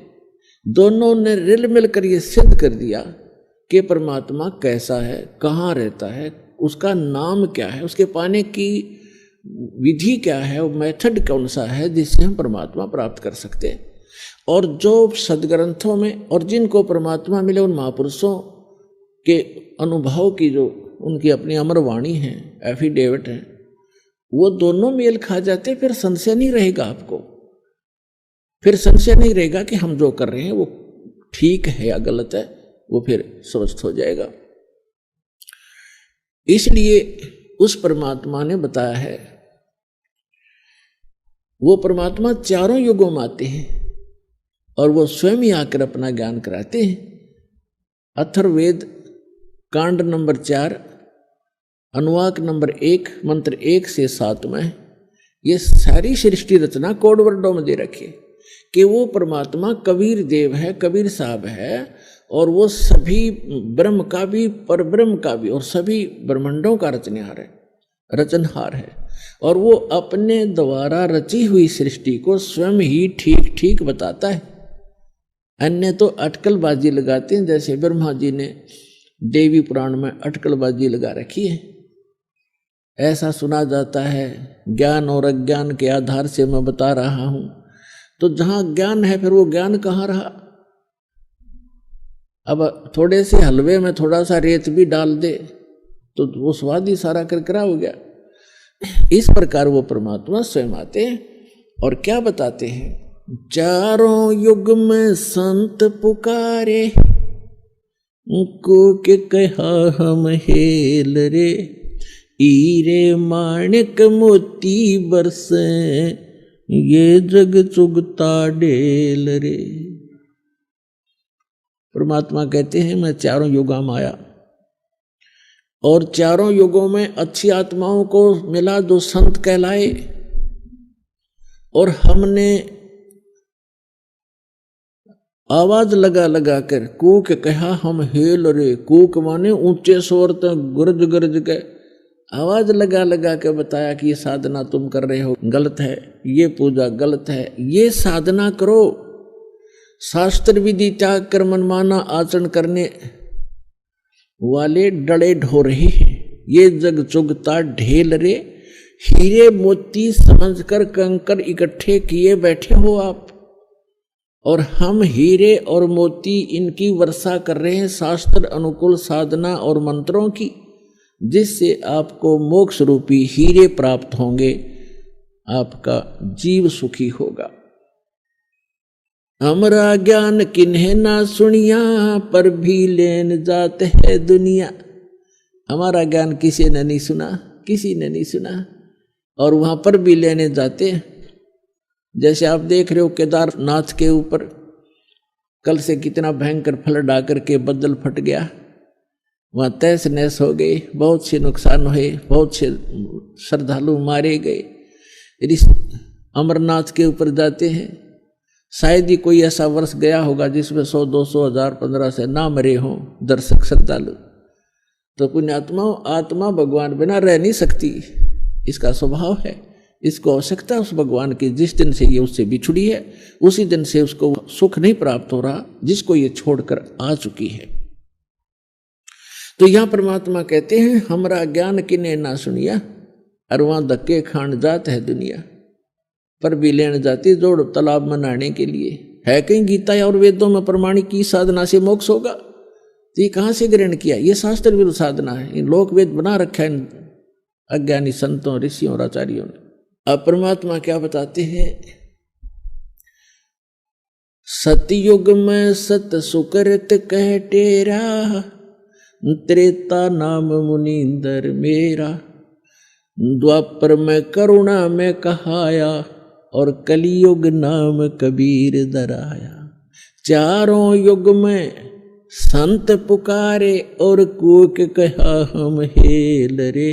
दोनों ने रिल मिलकर ये सिद्ध कर दिया कि परमात्मा कैसा है, कहाँ रहता है, उसका नाम क्या है, उसके पाने की विधि क्या है, वो मेथड कौन सा है जिससे हम परमात्मा प्राप्त कर सकते हैं। और जो सदग्रंथों में और जिनको परमात्मा मिले उन महापुरुषों के अनुभव की जो उनकी अपनी अमर वाणी है, एफिडेविट है, वो दोनों मेल खा जाते, फिर संशय नहीं रहेगा आपको। फिर संशय नहीं रहेगा कि हम जो कर रहे हैं वो ठीक है या गलत है, वो फिर स्वस्थ हो जाएगा। इसलिए उस परमात्मा ने बताया है, वो परमात्मा चारों युगों में आते हैं और वो स्वयं ही आकर अपना ज्ञान कराते हैं। अथर्ववेद कांड नंबर 4 अनुवाक नंबर 1 मंत्र 1 से 7 में ये सारी सृष्टि रचना कोड वर्डों में दे रखी कि वो परमात्मा कबीर देव है, कबीर साहब है, और वो सभी ब्रह्म का भी, पर ब्रह्म का भी, और सभी ब्रह्मांडों का रचनहार है। और वो अपने द्वारा रची हुई सृष्टि को स्वयं ही ठीक ठीक बताता है। अन्य तो अटकलबाजी लगाते हैं, जैसे ब्रह्मा जी ने देवी पुराण में अटकलबाजी लगा रखी है। ऐसा सुना जाता है, ज्ञान और अज्ञान के आधार से मैं बता रहा हूं। तो जहां ज्ञान है फिर वो ज्ञान कहाँ रहा? अब थोड़े से हलवे में थोड़ा सा रेत भी डाल दे तो वो स्वाद ही सारा करकरा हो गया। इस प्रकार वो परमात्मा स्वयं आते हैं और क्या बताते हैं? चारों युग में संत पुकारे, को के कहा हम हेल रे, हीरे माणिक मोती बरसे, ये जग चुगता ढेल रे। परमात्मा कहते हैं मैं चारों युगों में आया और चारों युगों में अच्छी आत्माओं को मिला जो संत कहलाए, और हमने आवाज लगा लगा कर कूक कहा हम हेल रे। कूक माने ऊंचे स्वर तक गरज गरज के आवाज लगा लगा के बताया कि ये साधना तुम कर रहे हो गलत है, ये पूजा गलत है, ये साधना करो। शास्त्र विधि त्याग कर मनमाना आचरण करने वाले डड़े ढो रहे हैं, ये जग चुगता ढेल रे। हीरे मोती समझकर कंकर इकट्ठे किए बैठे हो आप, और हम हीरे और मोती इनकी वर्षा कर रहे हैं, शास्त्र अनुकूल साधना और मंत्रों की, जिससे आपको मोक्ष रूपी हीरे प्राप्त होंगे, आपका जीव सुखी होगा। हमारा ज्ञान किन्हें ना सुनिया, पर भी लेन जात है दुनिया। हमारा ज्ञान किसी ने नहीं सुना, किसी ने नहीं सुना, और वहां पर भी लेने जाते हैं। जैसे आप देख रहे हो केदारनाथ के ऊपर कल से कितना भयंकर फ्लड आकर के बदल फट गया, वहां तहस नहस हो गई, बहुत से नुकसान हुए, बहुत से श्रद्धालु मारे गए। अमरनाथ के ऊपर जाते हैं, शायद ही कोई ऐसा वर्ष गया होगा जिसमें 100, 200, 1000, 15 से ना मरे हों दर्शक श्रद्धालु। तो पुण्यात्माओं, आत्मा भगवान बिना रह नहीं सकती, इसका स्वभाव है। इसको आवश्यकता उस भगवान की, जिस दिन से ये उससे बिछुड़ी है उसी दिन से उसको सुख नहीं प्राप्त हो रहा जिसको ये छोड़कर आ चुकी है। तो यहां परमात्मा कहते हैं हमरा ज्ञान किने ना सुनिया, और वहां धक्के खान जात है दुनिया, पर भी लेने जाती जोड़ तालाब में नहाने के लिए। है कहीं गीता और वेदों में प्रमाणिक की साधना से मोक्ष होगा? तो ये कहां से ग्रहण किया? ये शास्त्र विरुद्ध साधना है। इन लोक वेद बना रखा है इन अज्ञानी संतों, ऋषियों और आचार्यों ने। अब परमात्मा क्या बताते हैं? सतयुग में सत सुकृत कह टेरा, त्रेता नाम मुनींदर मेरा, द्वापर में करुणा में कहाया, और कलियुग नाम कबीर दराया। चारों युग में संत पुकारे, और कूक कहा हम हेल रे,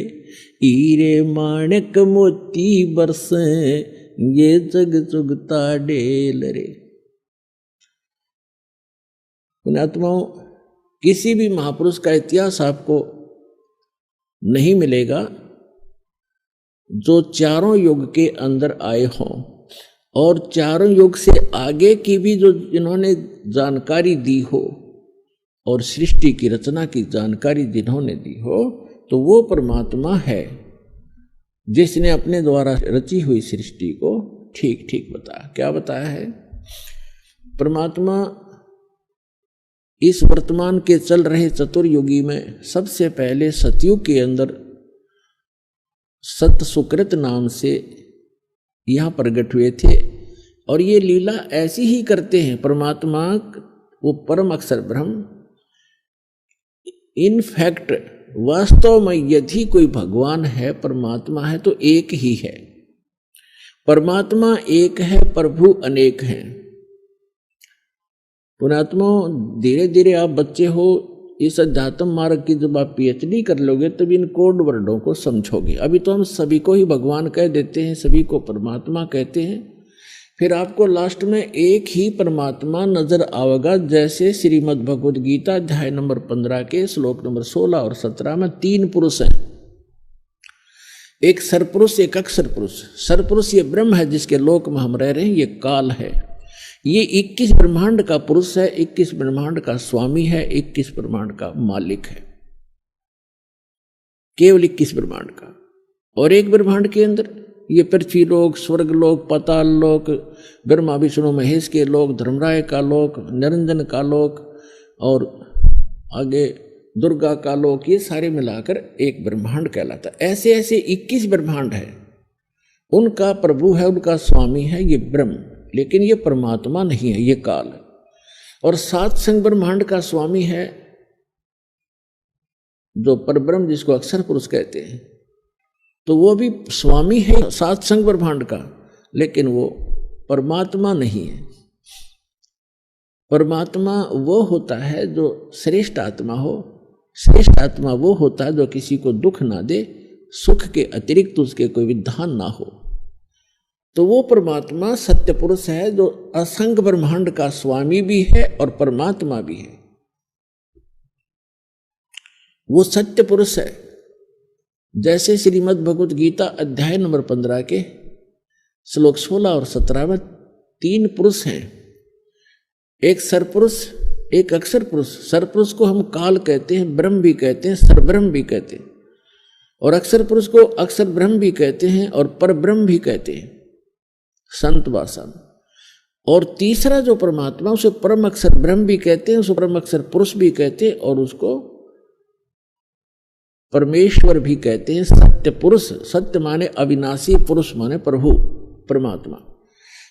हीरे माणिक मोती बरसे, ये जग जुगता डेल रे। पुण्यात्माओं, किसी भी महापुरुष का इतिहास आपको नहीं मिलेगा जो चारों युग के अंदर आए हों, और चारों युग से आगे की भी जो जिन्होंने जानकारी दी हो, और सृष्टि की रचना की जानकारी जिन्होंने दी हो, तो वो परमात्मा है जिसने अपने द्वारा रची हुई सृष्टि को ठीक ठीक बताया। क्या बताया है? परमात्मा इस वर्तमान के चल रहे चतुर्युगी में सबसे पहले सतयुग के अंदर सत सुकृत नाम से यहाँ प्रकट हुए थे। और ये लीला ऐसी ही करते हैं परमात्मा, वो परम अक्षर ब्रह्म। इनफैक्ट वास्तव में यदि कोई भगवान है, परमात्मा है, तो एक ही है। परमात्मा एक है, प्रभु अनेक हैं। पुण्यात्मा, धीरे धीरे आप बच्चे हो, इस अध्यात्म मार्ग की जब आप पीएचडी कर लोगे तब इन कोड वर्डों को समझोगे। अभी तो हम सभी को ही भगवान कह देते हैं, सभी को परमात्मा कहते हैं। फिर आपको लास्ट में एक ही परमात्मा नजर आएगा, जैसे श्रीमद् भगवद गीता अध्याय नंबर 15 के श्लोक नंबर 16 और 17 में 3 पुरुष हैं। एक सरपुरुष, एक अक्षर पुरुष। सरपुरुष ये ब्रह्म है जिसके लोक में हम रह रहे हैं, ये काल है। ये 21 ब्रह्मांड का पुरुष है, 21 ब्रह्मांड का स्वामी है, 21 ब्रह्मांड का मालिक है, केवल 21 ब्रह्मांड का। और एक ब्रह्मांड के अंदर ये पृथ्वी लोक, स्वर्ग लोक, पाताल लोक, ब्रह्मा विष्णु महेश के लोक, धर्मराय का लोक, निरंजन का लोक, और आगे दुर्गा का लोक, ये सारे मिलाकर एक ब्रह्मांड कहलाता है। ऐसे ऐसे 21 ब्रह्मांड है, उनका प्रभु है, उनका स्वामी है ये ब्रह्म। लेकिन ये परमात्मा नहीं है, ये काल है। और 7 संग ब्रह्मांड का स्वामी है जो परब्रह्म, जिसको अक्षर पुरुष कहते हैं, तो वो भी स्वामी है 7 संग ब्रह्मांड का, लेकिन वो परमात्मा नहीं है। परमात्मा वो होता है जो श्रेष्ठ आत्मा हो। श्रेष्ठ आत्मा वो होता है जो किसी को दुख ना दे, सुख के अतिरिक्त उसके कोई विधान ना हो। तो वो परमात्मा सत्य पुरुष है जो असंख्य ब्रह्मांड का स्वामी भी है और परमात्मा भी है। वो सत्य पुरुष है। जैसे श्रीमद् भगवद गीता अध्याय नंबर 15 के श्लोक 16 और 17 में 3 पुरुष हैं, एक सरपुरुष, एक अक्षर पुरुष। सरपुरुष को हम काल कहते हैं, ब्रह्म भी कहते हैं, सरब्रह्म भी कहते हैं, और अक्षर पुरुष को अक्षर ब्रह्म भी कहते हैं और परब्रह्म भी कहते हैं संत भाषा में। और तीसरा जो परमात्मा, उसे परम अक्षर ब्रह्म भी कहते हैं, उसे परम अक्षर पुरुष भी कहते हैं, और उसको परमेश्वर भी कहते हैं, सत्य पुरुष। सत्य माने अविनाशी, पुरुष माने प्रभु, परमात्मा।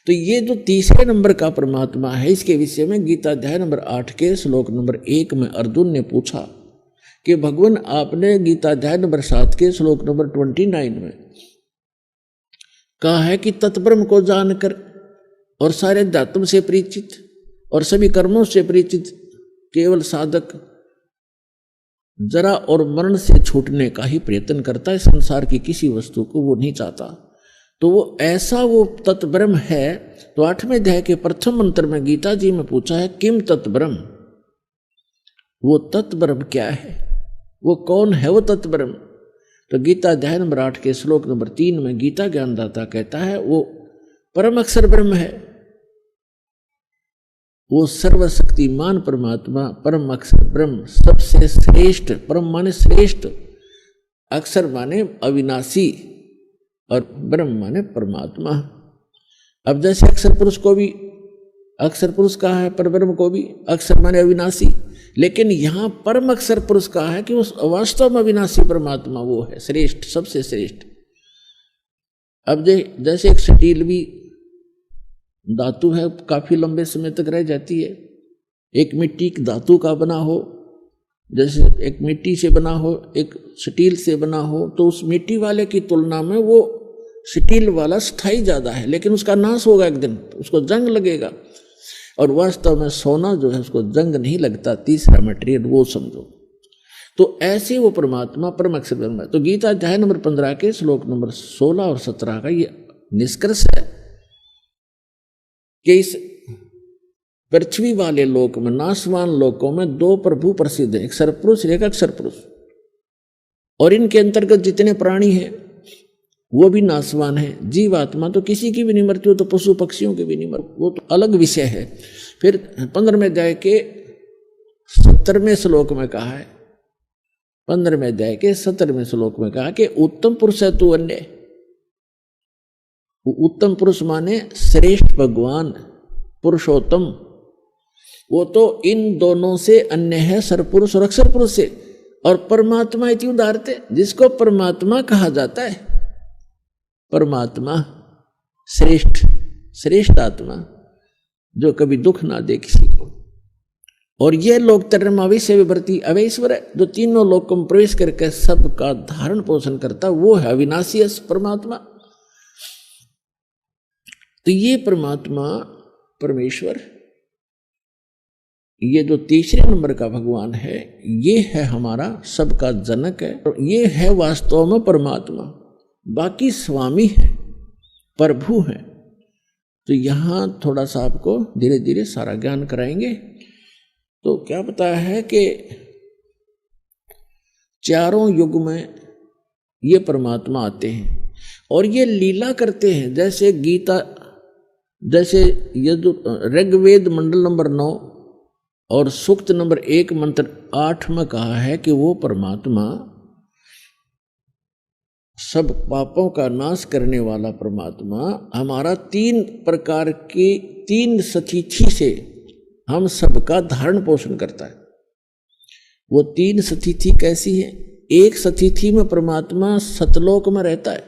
तो ये जो तीसरे नंबर का परमात्मा है, इसके विषय में गीता अध्याय नंबर 8 के श्लोक नंबर 1 में अर्जुन ने पूछा कि भगवान, आपने गीता अध्याय नंबर 7 के श्लोक नंबर 29 में कहा है कि तत्ब्रह्म को जानकर और सारे अध्यात्म से परिचित और सभी कर्मों से परिचित केवल साधक जरा और मरण से छूटने का ही प्रयत्न करता है, संसार की किसी वस्तु को वो नहीं चाहता। तो वो ऐसा वो तत्ब्रह्म है। तो 8वें अध्याय के प्रथम मंत्र में गीता जी में पूछा है, किम तत्ब्रह्म, वो तत्ब्रह्म क्या है, वो कौन है वो तत्ब्रह्म। तो गीता अध्याय नंबर 8 के श्लोक नंबर 3 में गीता ज्ञानदाता कहता है, वो परम अक्षर ब्रह्म है, वो सर्वशक्तिमान परमात्मा, परम अक्षर ब्रह्म, सबसे श्रेष्ठ। परम माने श्रेष्ठ, अक्षर माने अविनाशी, और ब्रह्म माने परमात्मा। अब जैसे अक्षर पुरुष को भी अक्षर पुरुष कहा है, पर ब्रह्म को भी अक्षर माने अविनाशी, लेकिन यहां परम अक्षर पुरुष कहा है कि उस वास्तव में अविनाशी परमात्मा वो है श्रेष्ठ, सबसे श्रेष्ठ। अब जैसे एक स्टील भी धातु है, काफी लंबे समय तक रह जाती है। एक मिट्टी की धातु का बना हो, जैसे एक मिट्टी से बना हो, एक स्टील से बना हो, तो उस मिट्टी वाले की तुलना में वो स्टील वाला स्थायी ज्यादा है, लेकिन उसका नाश होगा एक दिन, उसको जंग लगेगा। और वास्तव में सोना जो है उसको जंग नहीं लगता, तीसरा मटेरियल वो समझो। तो ऐसे वो परमात्मा परम अक्षर ब्रह्म है। तो गीता अध्याय नंबर 15 के श्लोक नंबर 16 और 17 का ये निष्कर्ष है कि इस पृथ्वी वाले लोक में, नाशवान लोकों में दो प्रभु प्रसिद्ध हैं, एक सरपुरुष एक अक्षर पुरुष। और इनके अंतर्गत जितने प्राणी हैं वो भी नाशवान है। जीवात्मा तो किसी की भी नहीं मरती, हो तो पशु पक्षियों की भी नहीं मरती, वो तो अलग विषय है। फिर 15वें अध्याय के 17वें श्लोक में कहा है, 15वें अध्याय के 17वें श्लोक में कहा कि उत्तम पुरुष है तू अन्य। उत्तम पुरुष माने श्रेष्ठ भगवान पुरुषोत्तम, वो तो इन दोनों से अन्य है, सरपुरुष और अक्षर पुरुष से। और परमात्मा इति उदाहरते, जिसको परमात्मा कहा जाता है, परमात्मा श्रेष्ठ श्रेष्ठ आत्मा जो कभी दुख ना दे किसी को। और यह लोक तरमाविष्य विभर्ति अवैश्वर है, जो तीनों लोकों में प्रवेश करके सबका धारण पोषण करता, वो है अविनाशी परमात्मा। तो ये परमात्मा परमेश्वर, ये जो तीसरे नंबर का भगवान है, ये है हमारा सबका जनक है, और ये है वास्तव में परमात्मा। बाकी स्वामी है, प्रभु है। तो यहां थोड़ा सा आपको धीरे धीरे सारा ज्ञान कराएंगे। तो क्या पता है कि चारों युग में ये परमात्मा आते हैं और ये लीला करते हैं। जैसे गीता, जैसे ऋग्वेद मंडल नंबर 9 और सूक्त नंबर 1 मंत्र 8 में कहा है कि वो परमात्मा सब पापों का नाश करने वाला परमात्मा हमारा 3 प्रकार की 3 सतिथि से हम सबका धारण पोषण करता है। वो 3 सतिथि कैसी है? एक सतिथि में परमात्मा सतलोक में रहता है,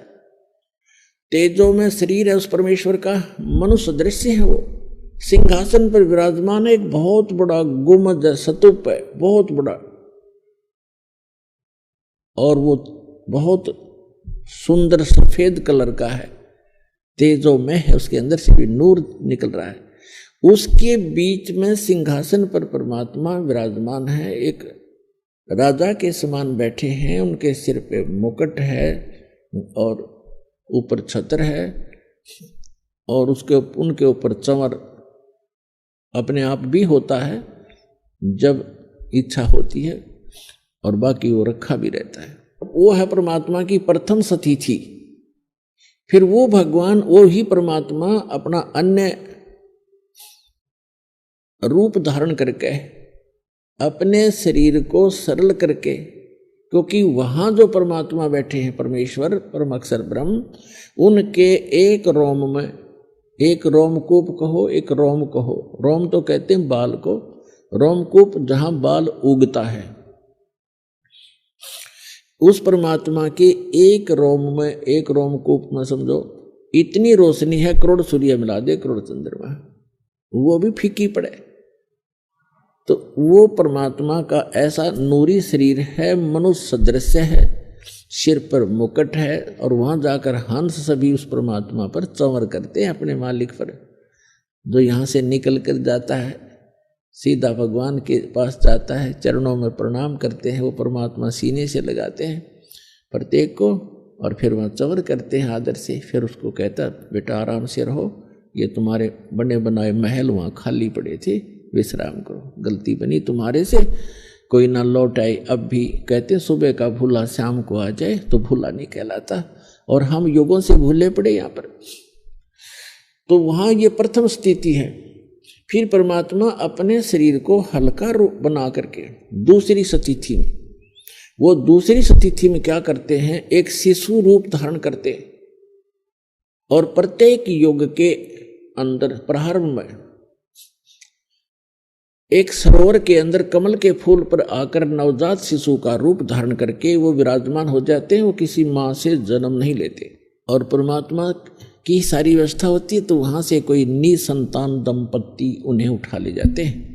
तेजो में शरीर है उस परमेश्वर का, मनुष्य दृश्य है, वो सिंहासन पर विराजमान है, एक बहुत बड़ा गुम्बद है, स्तूप है बहुत बड़ा, और वो बहुत सुंदर सफेद कलर का है, तेजो में है, उसके अंदर से भी नूर निकल रहा है। उसके बीच में सिंहासन पर परमात्मा विराजमान है, एक राजा के समान बैठे हैं, उनके सिर पे मुकुट है और ऊपर छत्र है, और उनके ऊपर चंवर अपने आप भी होता है जब इच्छा होती है, और बाकी वो रखा भी रहता है। वो है परमात्मा की प्रथम सतिथि। फिर वो भगवान, वो ही परमात्मा अपना अन्य रूप धारण करके अपने शरीर को सरल करके, क्योंकि वहां जो परमात्मा बैठे हैं परमेश्वर परम अक्षर ब्रह्म, उनके एक रोम में, एक रोमकूप कहो एक रोम कहो, रोम तो कहते हैं बाल को, रोमकूप जहां बाल उगता है, उस परमात्मा के एक रोम में, एक रोमकूप में समझो इतनी रोशनी है, करोड़ सूर्य मिला दे करोड़ चंद्रमा, वो भी फीकी पड़े। तो वो परमात्मा का ऐसा नूरी शरीर है, मनुष्य सदृश्य है, सिर पर मुकुट है, और वहां जाकर हंस सभी उस परमात्मा पर चंवर करते हैं, अपने मालिक पर। जो यहाँ से निकल कर जाता है सीधा भगवान के पास जाता है, चरणों में प्रणाम करते हैं, वो परमात्मा सीने से लगाते हैं प्रत्येक को, और फिर वहाँ चंवर करते हैं आदर से। फिर उसको कहता बेटा आराम से रहो, ये तुम्हारे बने बनाए महल वहाँ खाली पड़े थे, विश्राम करो, गलती बनी तुम्हारे से, कोई ना लौट आए। अब भी कहते सुबह का भूला शाम को आ जाए तो भूला नहीं कहलाता, और हम युगों से भूले पड़े यहाँ पर। तो वहाँ ये प्रथम स्थिति है। फिर परमात्मा अपने शरीर को हल्का रूप बना करके दूसरी सतिथि में, वो दूसरी सतिथि में क्या करते हैं, एक शिशु रूप धारण करते, और प्रत्येक युग के अंदर प्रारंभ में एक सरोवर के अंदर कमल के फूल पर आकर नवजात शिशु का रूप धारण करके वो विराजमान हो जाते हैं। वो किसी माँ से जन्म नहीं लेते और परमात्मा की सारी व्यवस्था होती है, तो वहां से कोई निसंतान दंपत्ति उन्हें उठा ले जाते हैं।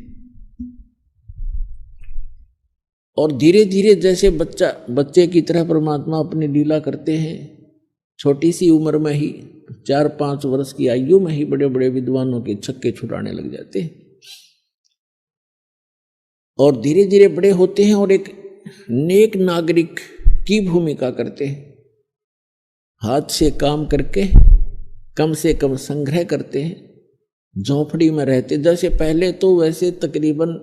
और धीरे धीरे जैसे बच्चे की तरह परमात्मा अपनी लीला करते हैं। छोटी सी उम्र में ही 4-5 वर्ष की आयु में ही बड़े बड़े विद्वानों के छक्के छुड़ाने लग जाते हैं और धीरे धीरे बड़े होते हैं और एक नेक नागरिक की भूमिका करते हैं। हाथ से काम करके कम से कम संग्रह करते हैं। झोंपड़ी में रहते, जैसे पहले तो वैसे तकरीबन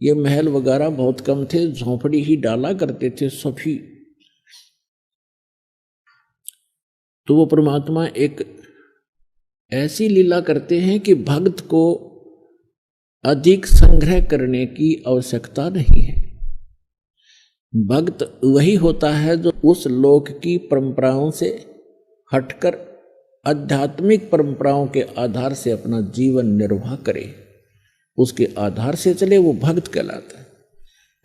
ये महल वगैरह बहुत कम थे, झोंपड़ी ही डाला करते थे सभी। तो वो परमात्मा एक ऐसी लीला करते हैं कि भक्त को अधिक संग्रह करने की आवश्यकता नहीं है। भक्त वही होता है जो उस लोक की परंपराओं से हटकर आध्यात्मिक परंपराओं के आधार से अपना जीवन निर्वाह करे, उसके आधार से चले, वो भक्त कहलाता है।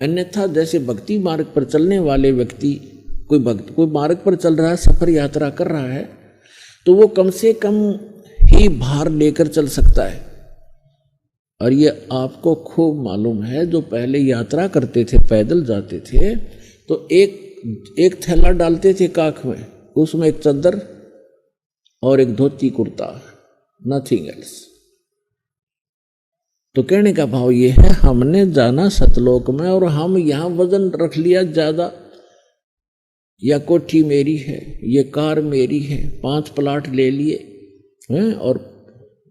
अन्यथा जैसे भक्ति मार्ग पर चलने वाले व्यक्ति, कोई मार्ग पर चल रहा है, सफर यात्रा कर रहा है, तो वो कम से कम ही भार लेकर चल सकता है। और ये आपको खूब मालूम है, जो पहले यात्रा करते थे, पैदल जाते थे, तो एक थैला डालते थे काख में, उसमें एक चादर और एक धोती कुर्ता, नथिंग एल्स। तो कहने का भाव ये है, हमने जाना सतलोक में और हम यहाँ वजन रख लिया ज्यादा, या कोठी मेरी है, ये कार मेरी है, 5 प्लाट ले लिए हैं और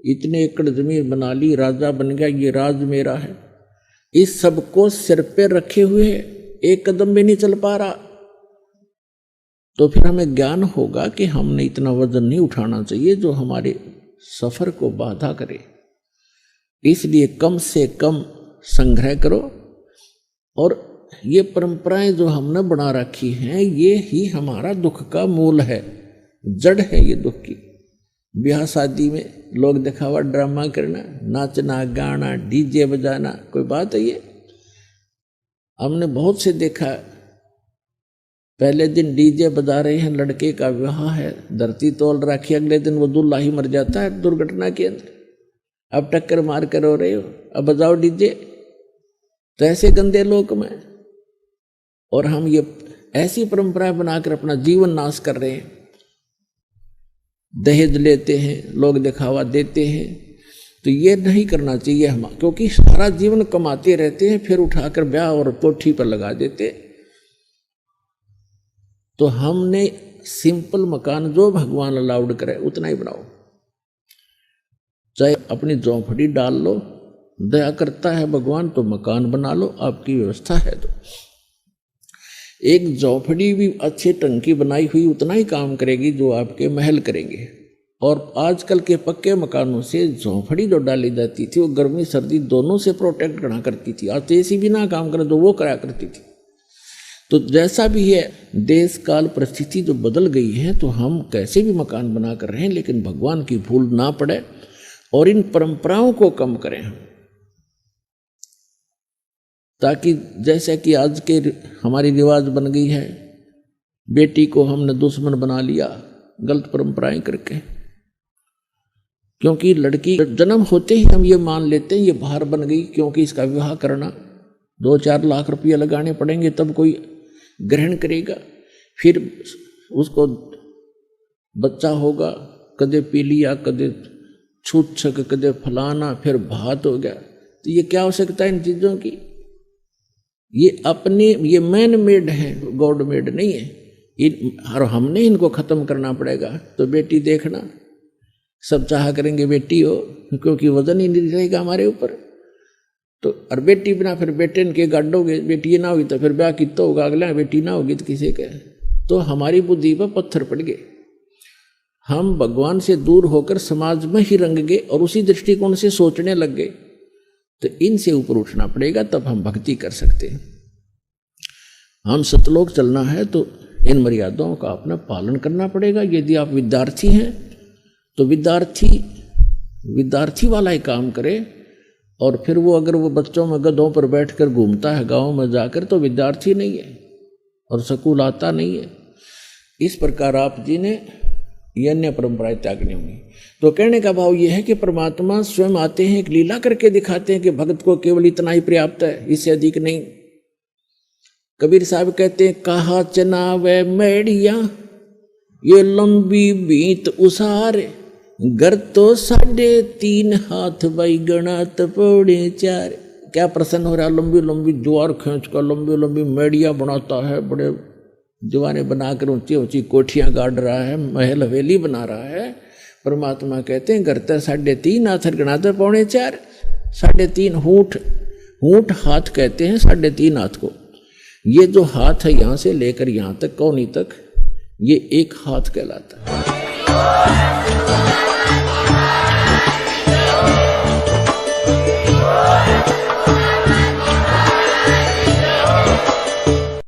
इतने एकड़ जमीन बना ली, राजा बन गया, ये राज मेरा है। इस सब को सिर पे रखे हुए एक कदम भी नहीं चल पा रहा, तो फिर हमें ज्ञान होगा कि हमने इतना वजन नहीं उठाना चाहिए जो हमारे सफर को बाधा करे। इसलिए कम से कम संग्रह करो। और ये परंपराएं जो हमने बना रखी हैं, ये ही हमारा दुख का मूल है, जड़ है ये दुख की। ब्याह शादी में लोग दिखावा ड्रामा करना, नाचना गाना, डीजे बजाना, कोई बात है ये? हमने बहुत से देखा, पहले दिन डीजे बजा रहे हैं, लड़के का विवाह है, धरती तोल रखी, अगले दिन वो दूल्हा ही मर जाता है दुर्घटना के अंदर। अब टक्कर मार कर रो रहे हो, अब बजाओ डीजे। तो ऐसे गंदे लोक में, और हम ये ऐसी परंपराएं बनाकर अपना जीवन नाश कर रहे हैं। दहेज लेते हैं, लोग दिखावा देते हैं, तो ये नहीं करना चाहिए हम, क्योंकि सारा जीवन कमाते रहते हैं, फिर उठाकर ब्याह और कोठी पर लगा देते। तो हमने सिंपल मकान जो भगवान अलाउड करे उतना ही बनाओ। चाहे अपनी झोंपड़ी डाल लो, दया करता है भगवान तो मकान बना लो, आपकी व्यवस्था है तो। एक झोंपड़ी भी अच्छे ढंग की बनाई हुई उतना ही काम करेगी जो आपके महल करेंगे। और आजकल के पक्के मकानों से झोंपड़ी जो डाली जाती थी, वो गर्मी सर्दी दोनों से प्रोटेक्ट करना करती थी। आज तो एसी भी ना काम करे तो वो करा करती थी। तो जैसा भी है, देश काल परिस्थिति जो बदल गई है, तो हम कैसे भी मकान बना कर रहे हैं, लेकिन भगवान की भूल ना पड़े और इन परंपराओं को कम करें हम, ताकि जैसे कि आज के हमारी रिवाज बन गई है, बेटी को हमने दुश्मन बना लिया गलत परंपराएं करके। क्योंकि लड़की जन्म होते ही हम ये मान लेते हैं ये भार बन गई, क्योंकि इसका विवाह करना 2-4 लाख रुपया लगाने पड़ेंगे तब कोई ग्रहण करेगा। फिर उसको बच्चा होगा, कदे पीलिया, कदे छूत-छक, कदे फलाना, फिर भात हो गया। तो ये क्या आवश्यकता है इन चीज़ों की? ये अपने ये मैन मेड है, गॉड मेड नहीं है। और हमने इनको खत्म करना पड़ेगा। तो बेटी देखना, सब चाह करेंगे बेटी हो, क्योंकि वजन ही नहीं रहेगा हमारे ऊपर। तो और बेटी बिना फिर बेटे के गाड़ोगे, बेटी ना होगी तो फिर ब्याह कितना होगा, अगला बेटी ना होगी तो किसी के। तो हमारी बुद्धि पर पत्थर पड़ गए। हम भगवान से दूर होकर समाज में ही रंग गए और उसी दृष्टिकोण से सोचने लग गए। तो इनसे ऊपर उठना पड़ेगा, तब हम भक्ति कर सकते हैं। हम सतलोक चलना है तो इन मर्यादाओं का अपना पालन करना पड़ेगा। यदि आप विद्यार्थी हैं तो विद्यार्थी वाला ही काम करे। और फिर वो अगर वो बच्चों में गधों पर बैठकर घूमता है गांव में जाकर तो विद्यार्थी नहीं है और स्कूल आता नहीं है। इस प्रकार आप जी ने ये अन्य परंपराएं त्यागनी होंगी। तो कहने का भाव यह है कि परमात्मा स्वयं आते हैं, एक लीला करके दिखाते हैं कि भक्त को केवल इतना ही पर्याप्त है, इससे अधिक नहीं। कबीर साहब कहते हैं, कहा चनावे मेड़िया ये लंबी बीत उसारे, घर तो 3.5 हाथ भाई गणात पौड़े 4। क्या प्रसन्न हो रहा, लंबी लंबी द्वार खींच कर लंबी लंबी मेड़िया बनाता है, बड़े दीवाने बनाकर ऊंची ऊंची कोठियां गाड़ रहा है, महल हवेली बना रहा है। परमात्मा कहते हैं घर तो 3.5 हाथ गणाते पौड़े 4। 3.5 हूठ हाथ कहते हैं 3.5 हाथ को। ये जो हाथ है यहां से लेकर यहां तक कौनी तक, ये एक हाथ कहलाता है।